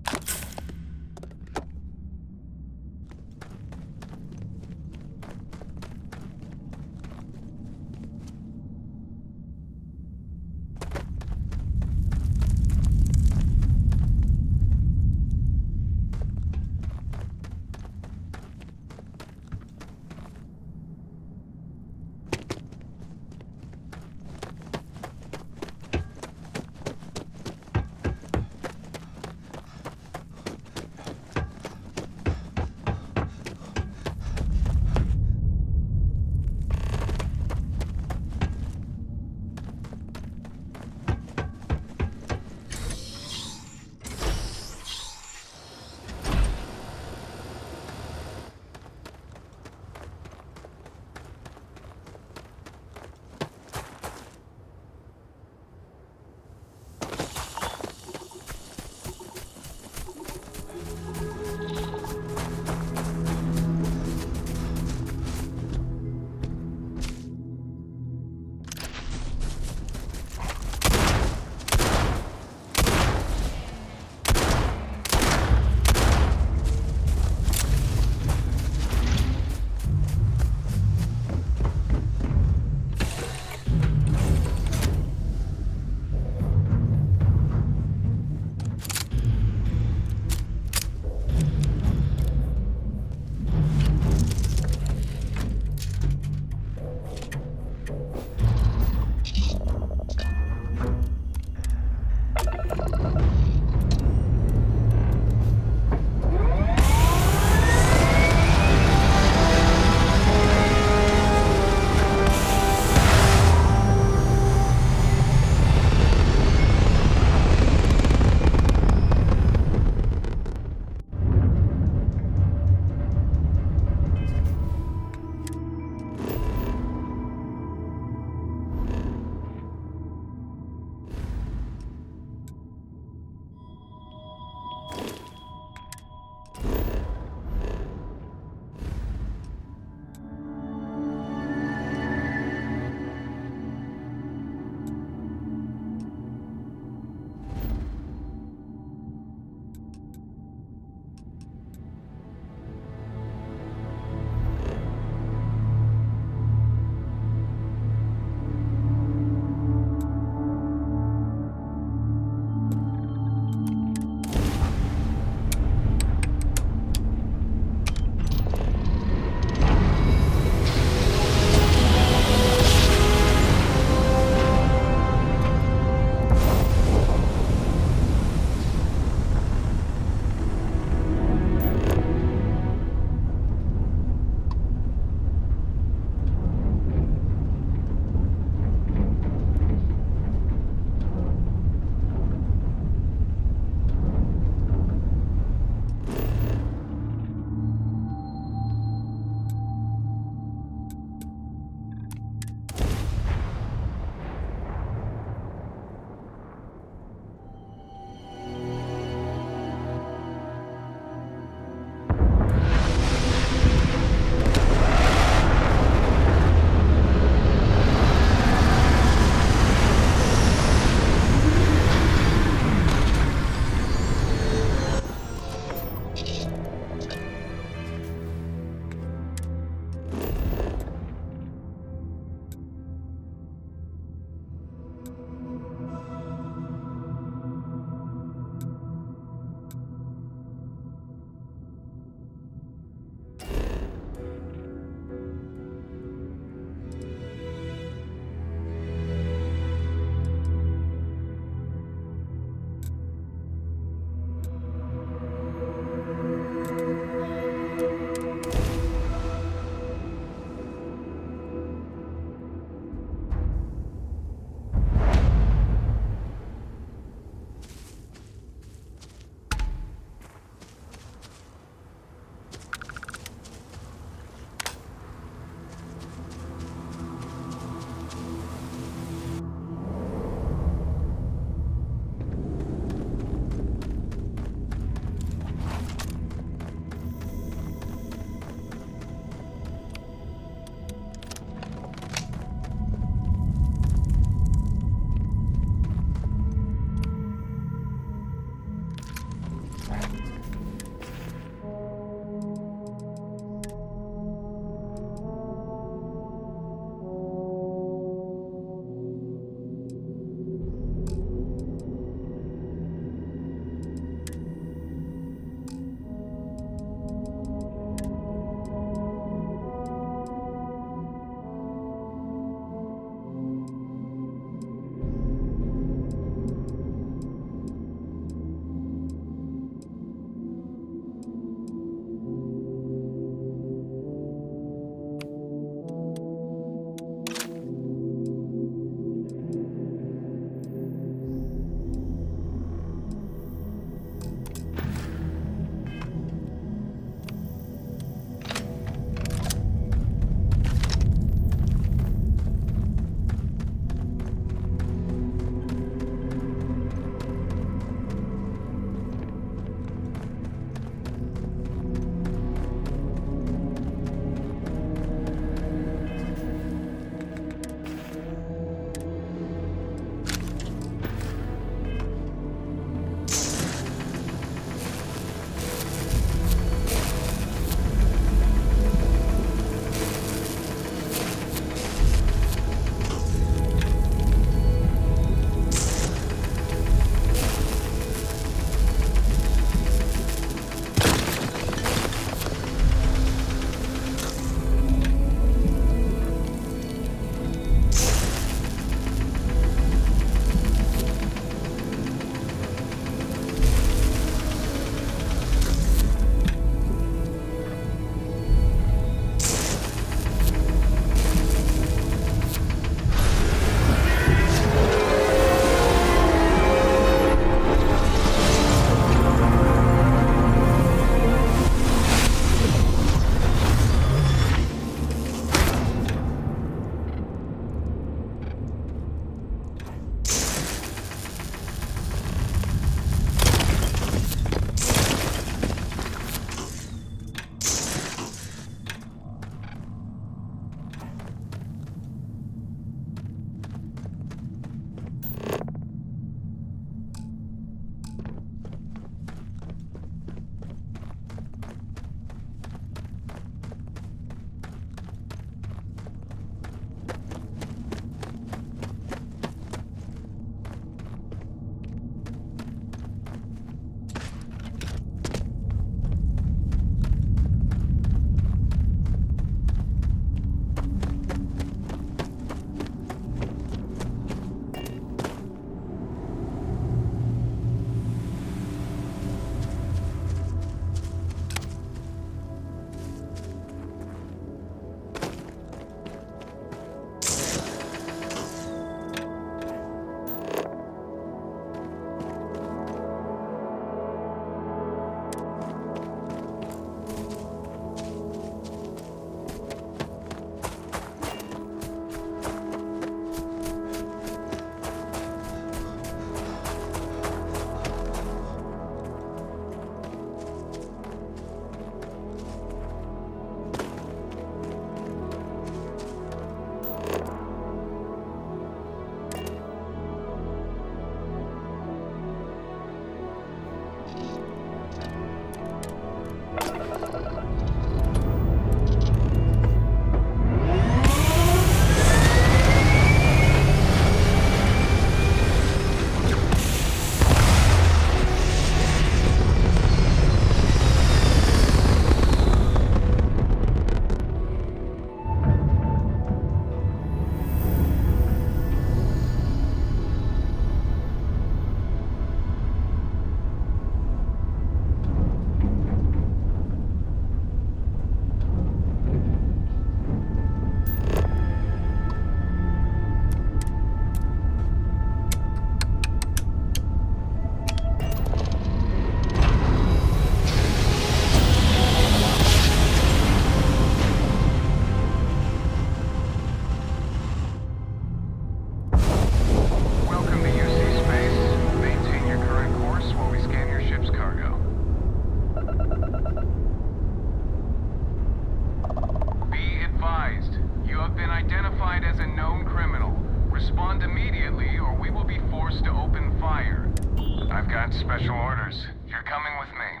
got special orders. You're coming with me.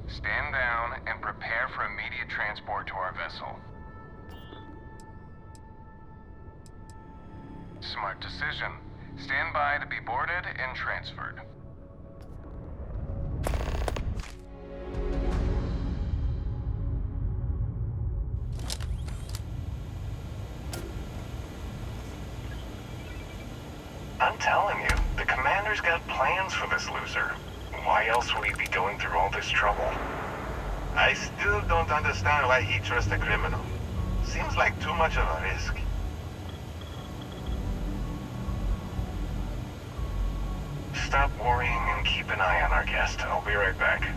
Stand down and prepare for immediate transport to our vessel. Smart decision. Stand by to be boarded and transferred. I'm telling you, the commander's got plans for this loser. Why else would he be going through all this trouble? I still don't understand why he trusts a criminal. Seems like too much of a risk. Stop worrying and keep an eye on our guest. I'll be right back.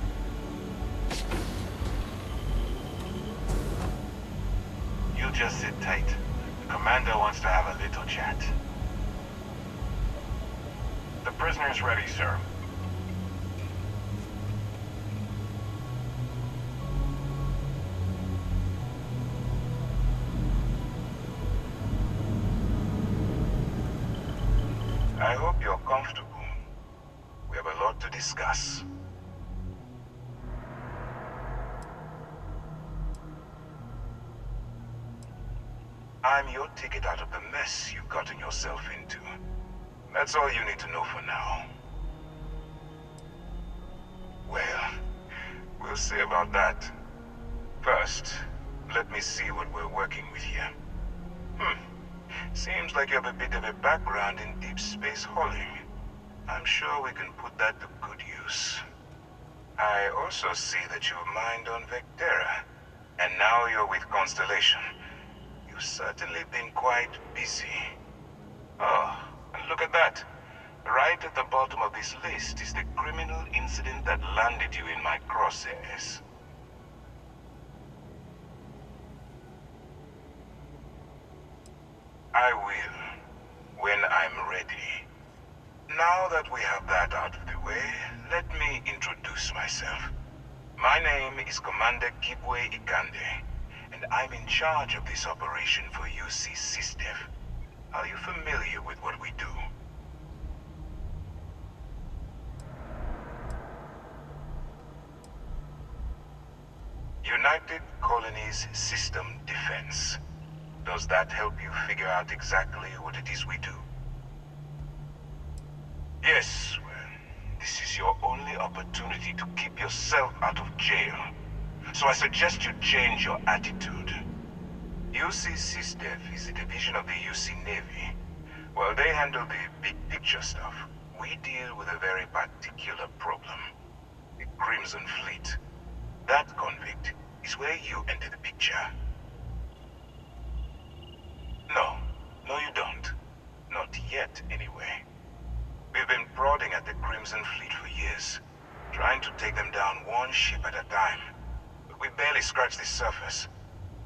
You just sit tight. The commander wants to have a little chat. The prisoner's ready, sir. I hope you're comfortable. We have a lot to discuss. I'm your ticket out of the mess you've gotten yourself into. That's all you need to know for now. Well, we'll see about that. First, let me see what we're working with here. Seems like you have a bit of a background in deep space hauling. I'm sure we can put that to good use. I also see that you mined on Vectera, and now you're with Constellation. You've certainly been quite busy. Oh, and look at that. Right at the bottom of this list is the criminal incident that landed you in my crosshairs. I will, when I'm ready. Now that we have that out of the way, let me introduce myself. My name is Commander Kibwe Ikande, and I'm in charge of this operation for UC SysDev. Are you familiar with what we do? United Colonies System Defense. Does that help you figure out exactly what it is we do? Yes, well, this is your only opportunity to keep yourself out of jail. So I suggest you change your attitude. UC SysDev is a division of the UC Navy. While they handle the big picture stuff, we deal with a very particular problem. The Crimson Fleet. That convict is where you enter the picture. No, you don't. Not yet, anyway. We've been prodding at the Crimson Fleet for years, trying to take them down one ship at a time. But we barely scratched the surface.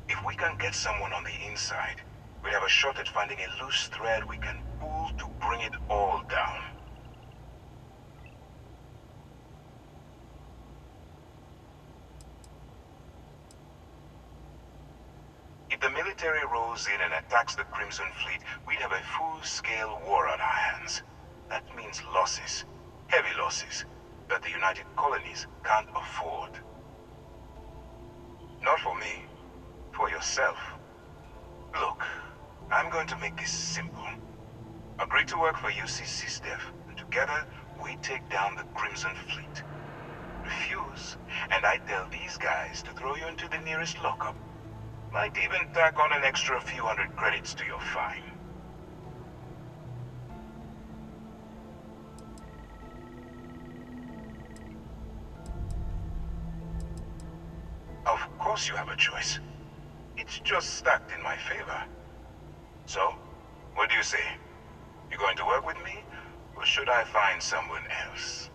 If we can get someone on the inside, we have a shot at finding a loose thread we can pull to bring it all down. If the military rolls in and attacks the Crimson Fleet, we'd have a full-scale war on our hands. That means losses, heavy losses, that the United Colonies can't afford. Not for me, for yourself. Look, I'm going to make this simple. Agree to work for UC SysDev, and together we take down the Crimson Fleet. Refuse, and I tell these guys to throw you into the nearest lockup. Might even tack on an extra few hundred credits to your fine. Of course you have a choice. It's just stacked in my favor. So, what do you say? You going to work with me, or should I find someone else?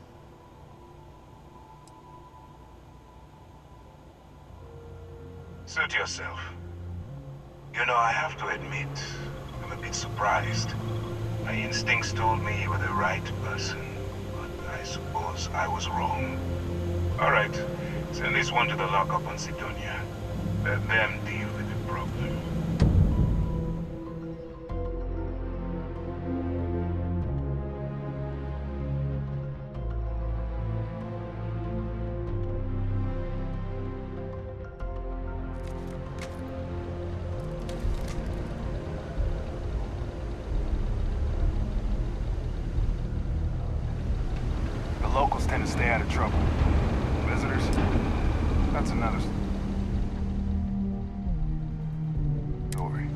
Suit yourself. You know, I have to admit, I'm a bit surprised. My instincts told me you were the right person, but I suppose I was wrong. Alright, send this one to the lockup on Sidonia. Let them deal with the problem. locals tend to stay out of trouble. Visitors? That's another story.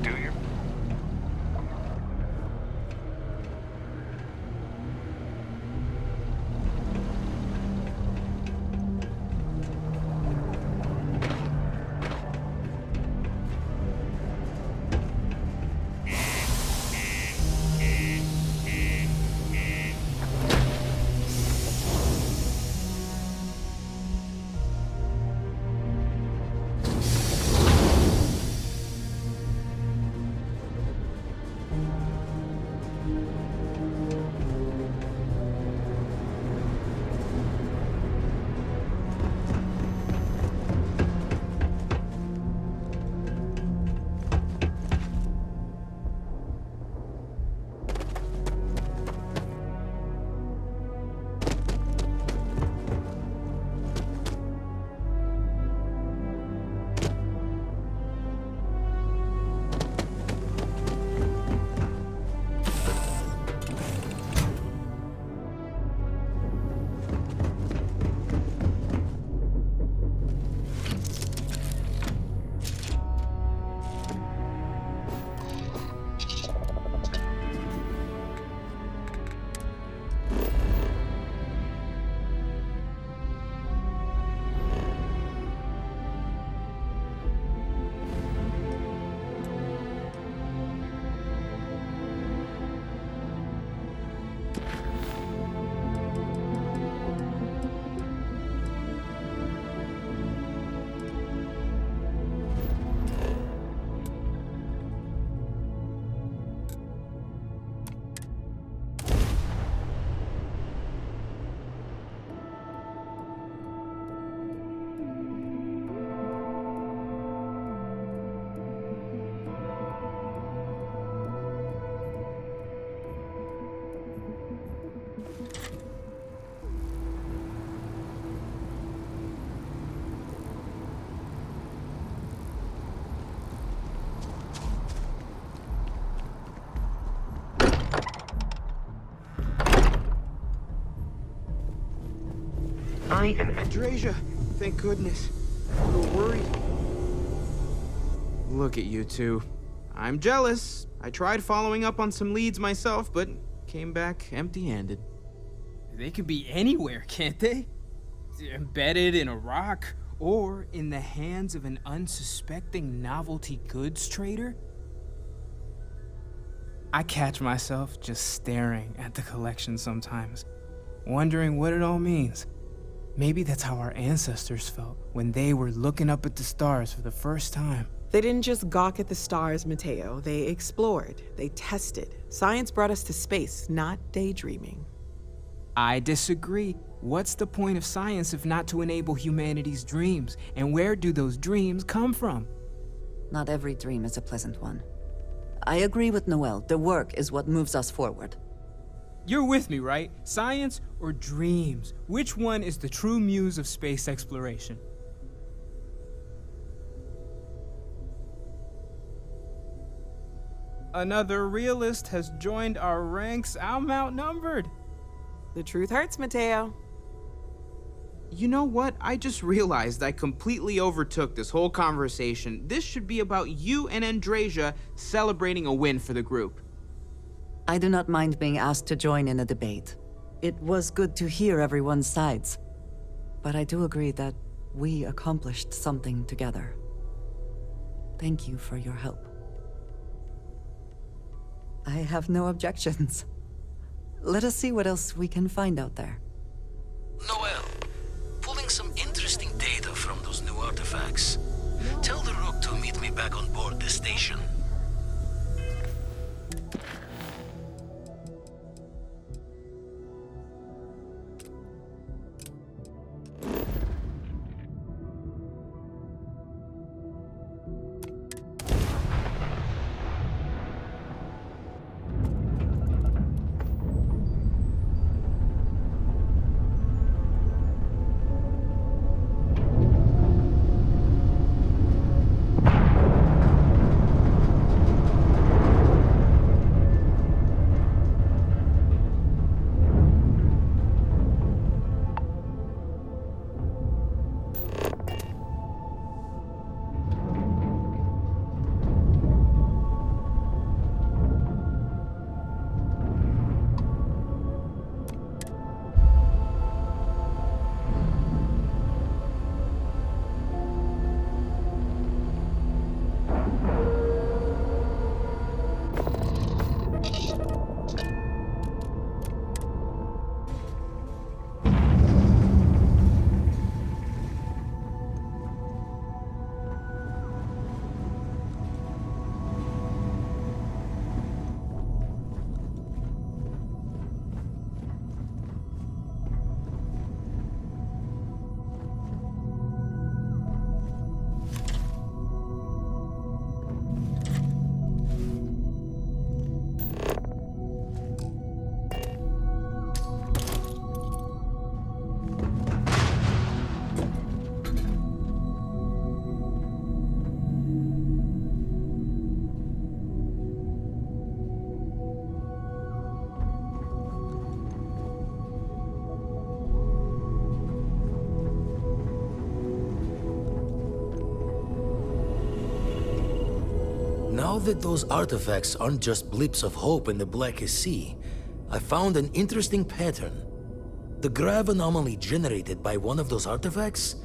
Do you? Andreja, thank goodness. We were worried. Look at you two. I'm jealous. I tried following up on some leads myself, but came back empty-handed. They can be anywhere, can't they? Embedded in a rock, or in the hands of an unsuspecting novelty goods trader? I catch myself just staring at the collection sometimes, wondering what it all means. Maybe that's how our ancestors felt when they were looking up at the stars for the first time. They didn't just gawk at the stars, Mateo. They explored. They tested. Science brought us to space, not daydreaming. I disagree. What's the point of science if not to enable humanity's dreams? And where do those dreams come from? Not every dream is a pleasant one. I agree with Noel. The work is what moves us forward. You're with me, right? Science or dreams? Which one is the true muse of space exploration? Another realist has joined our ranks. I'm outnumbered. The truth hurts, Mateo. You know what? I just realized I completely overtook this whole conversation. This should be about you and Andreja celebrating a win for the group. I do not mind being asked to join in a debate. It was good to hear everyone's sides. But I do agree that we accomplished something together. Thank you for your help. I have no objections. Let us see what else we can find out there. Noel, pulling some interesting data from those new artifacts. Tell the Rook to meet me back on board the station. Now that those artifacts aren't just blips of hope in the blackest sea, I found an interesting pattern. The grav anomaly generated by one of those artifacts,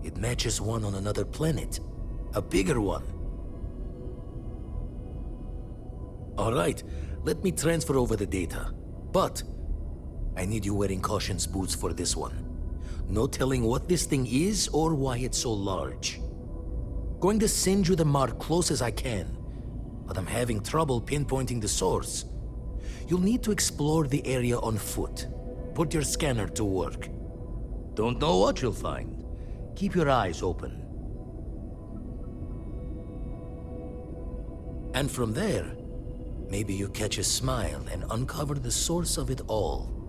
it matches one on another planet. A bigger one. Alright, let me transfer over the data. But I need you wearing caution's boots for this one. No telling what this thing is or why it's so large. Going to send you the mark close as I can, but I'm having trouble pinpointing the source. You'll need to explore the area on foot. Put your scanner to work. Don't know what you'll find. Keep your eyes open. And from there, maybe you catch a smile and uncover the source of it all.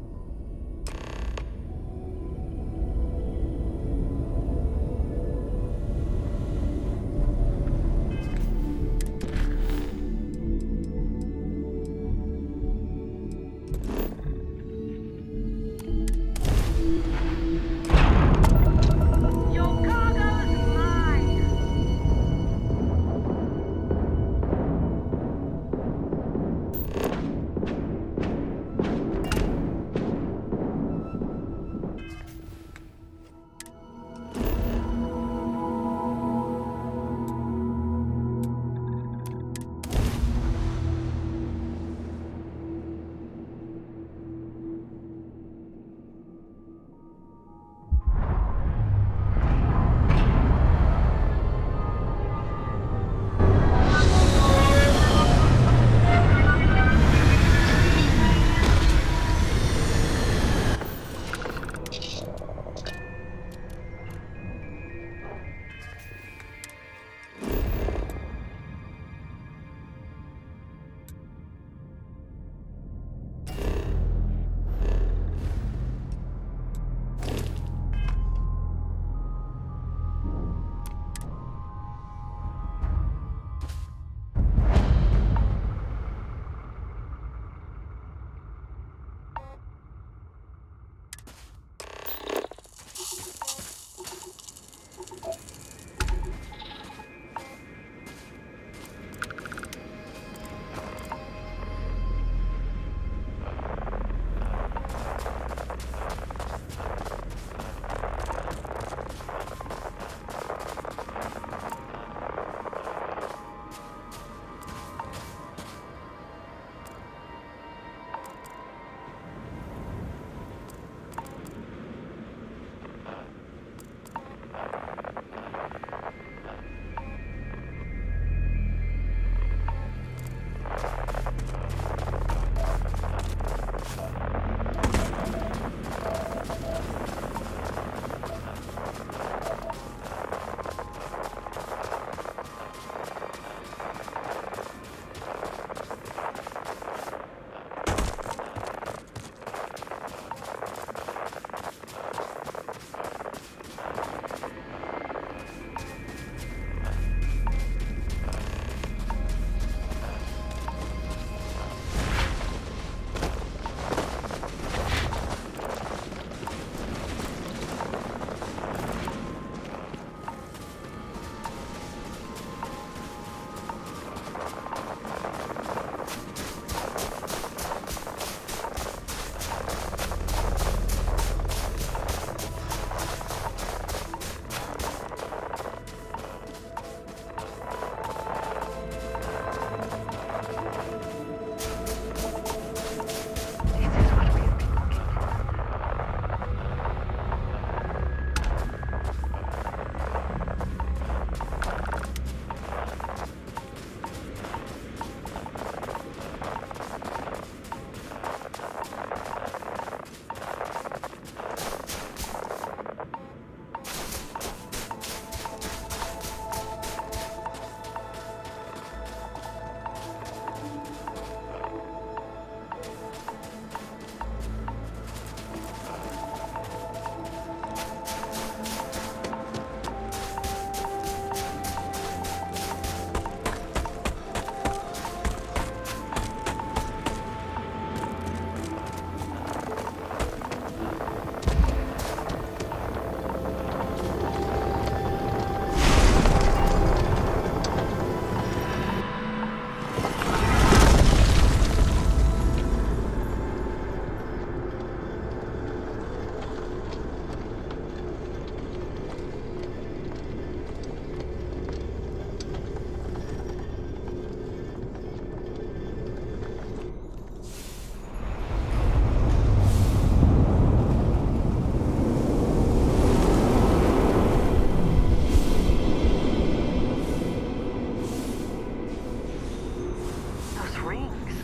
rings.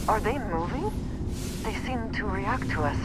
Are they moving? They seem to react to us.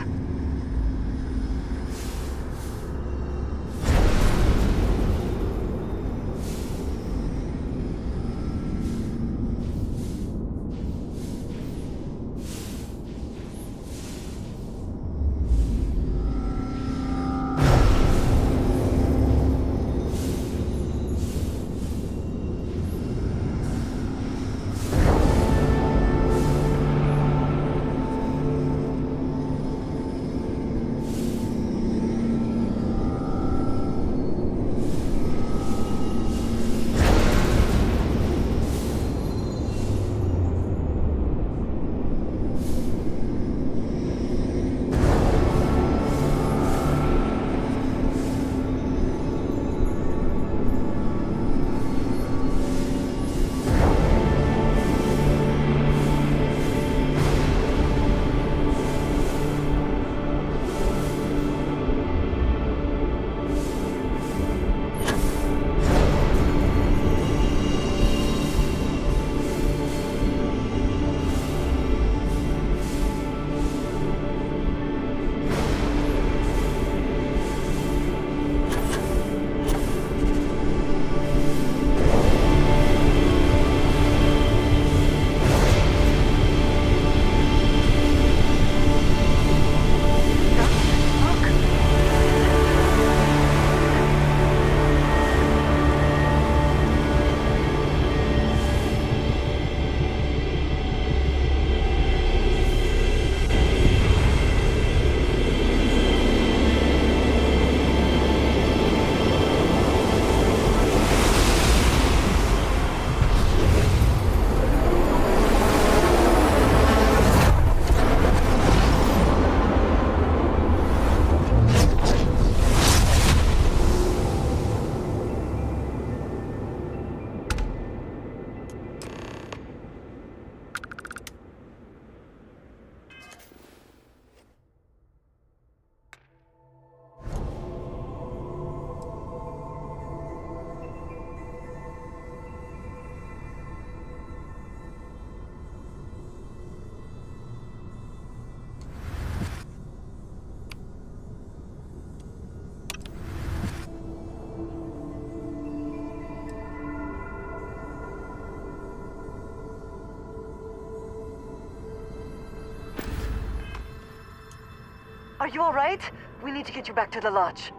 Are you all right? We need to get you back to the lodge.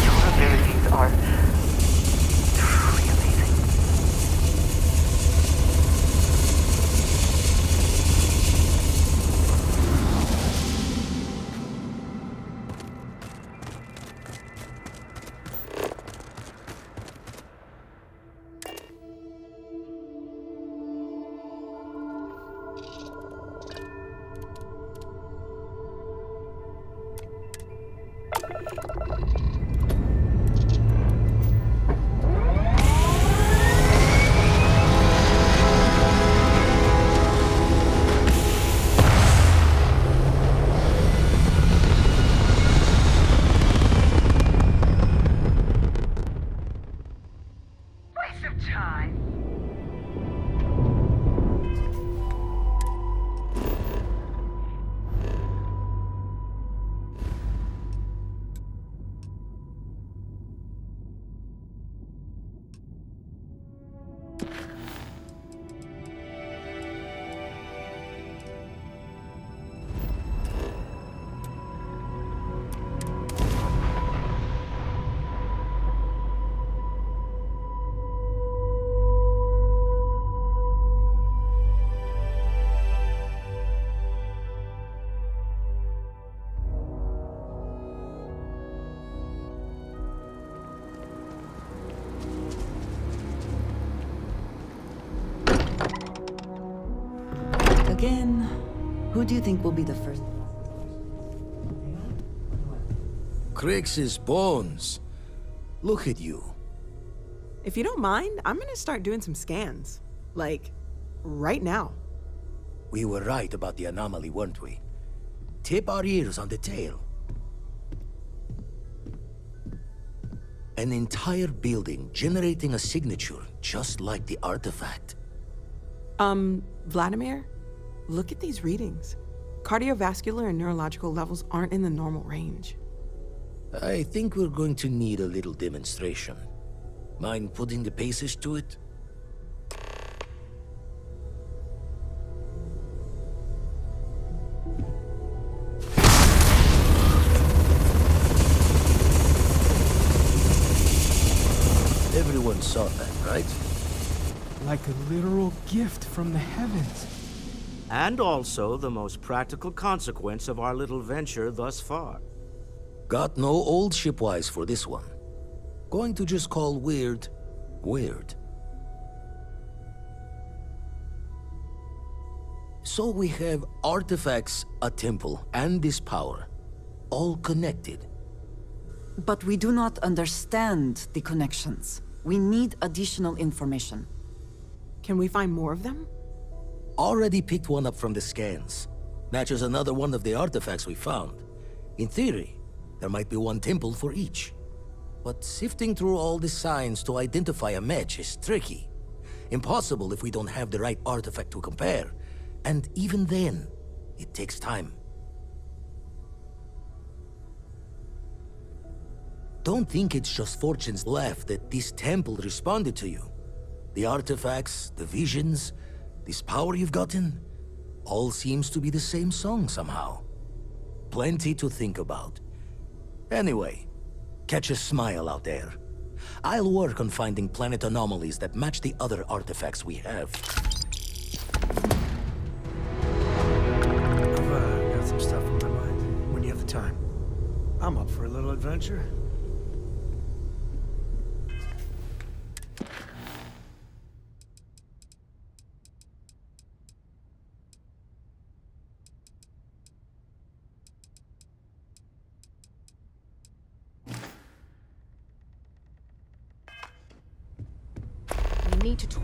Your abilities are truly amazing. Again, who do you think will be the first? Crix's bones. Look at you. If you don't mind, I'm gonna start doing some scans. Like, right now. We were right about the anomaly, weren't we? Tip our ears on detail. An entire building generating a signature just like the artifact. Vladimir? Look at these readings. Cardiovascular and neurological levels aren't in the normal range. I think we're going to need a little demonstration. Mind putting the paces to it? Everyone saw that, right? Like a literal gift from the heavens. And also the most practical consequence of our little venture thus far. Got no old shipwise for this one. Going to just call weird, weird. So we have artifacts, a temple, and this power. All connected. But we do not understand the connections. We need additional information. Can we find more of them? Already picked one up from the scans. Matches another one of the artifacts we found. In theory, there might be one temple for each. But sifting through all the signs to identify a match is tricky. Impossible if we don't have the right artifact to compare. And even then, it takes time. Don't think it's just fortune's left that this temple responded to you. The artifacts, the visions, this power you've gotten, all seems to be the same song somehow. Plenty to think about. Anyway, catch a smile out there. I'll work on finding planet anomalies that match the other artifacts we have. I've got some stuff on my mind. When you have the time. I'm up for a little adventure. We need to talk.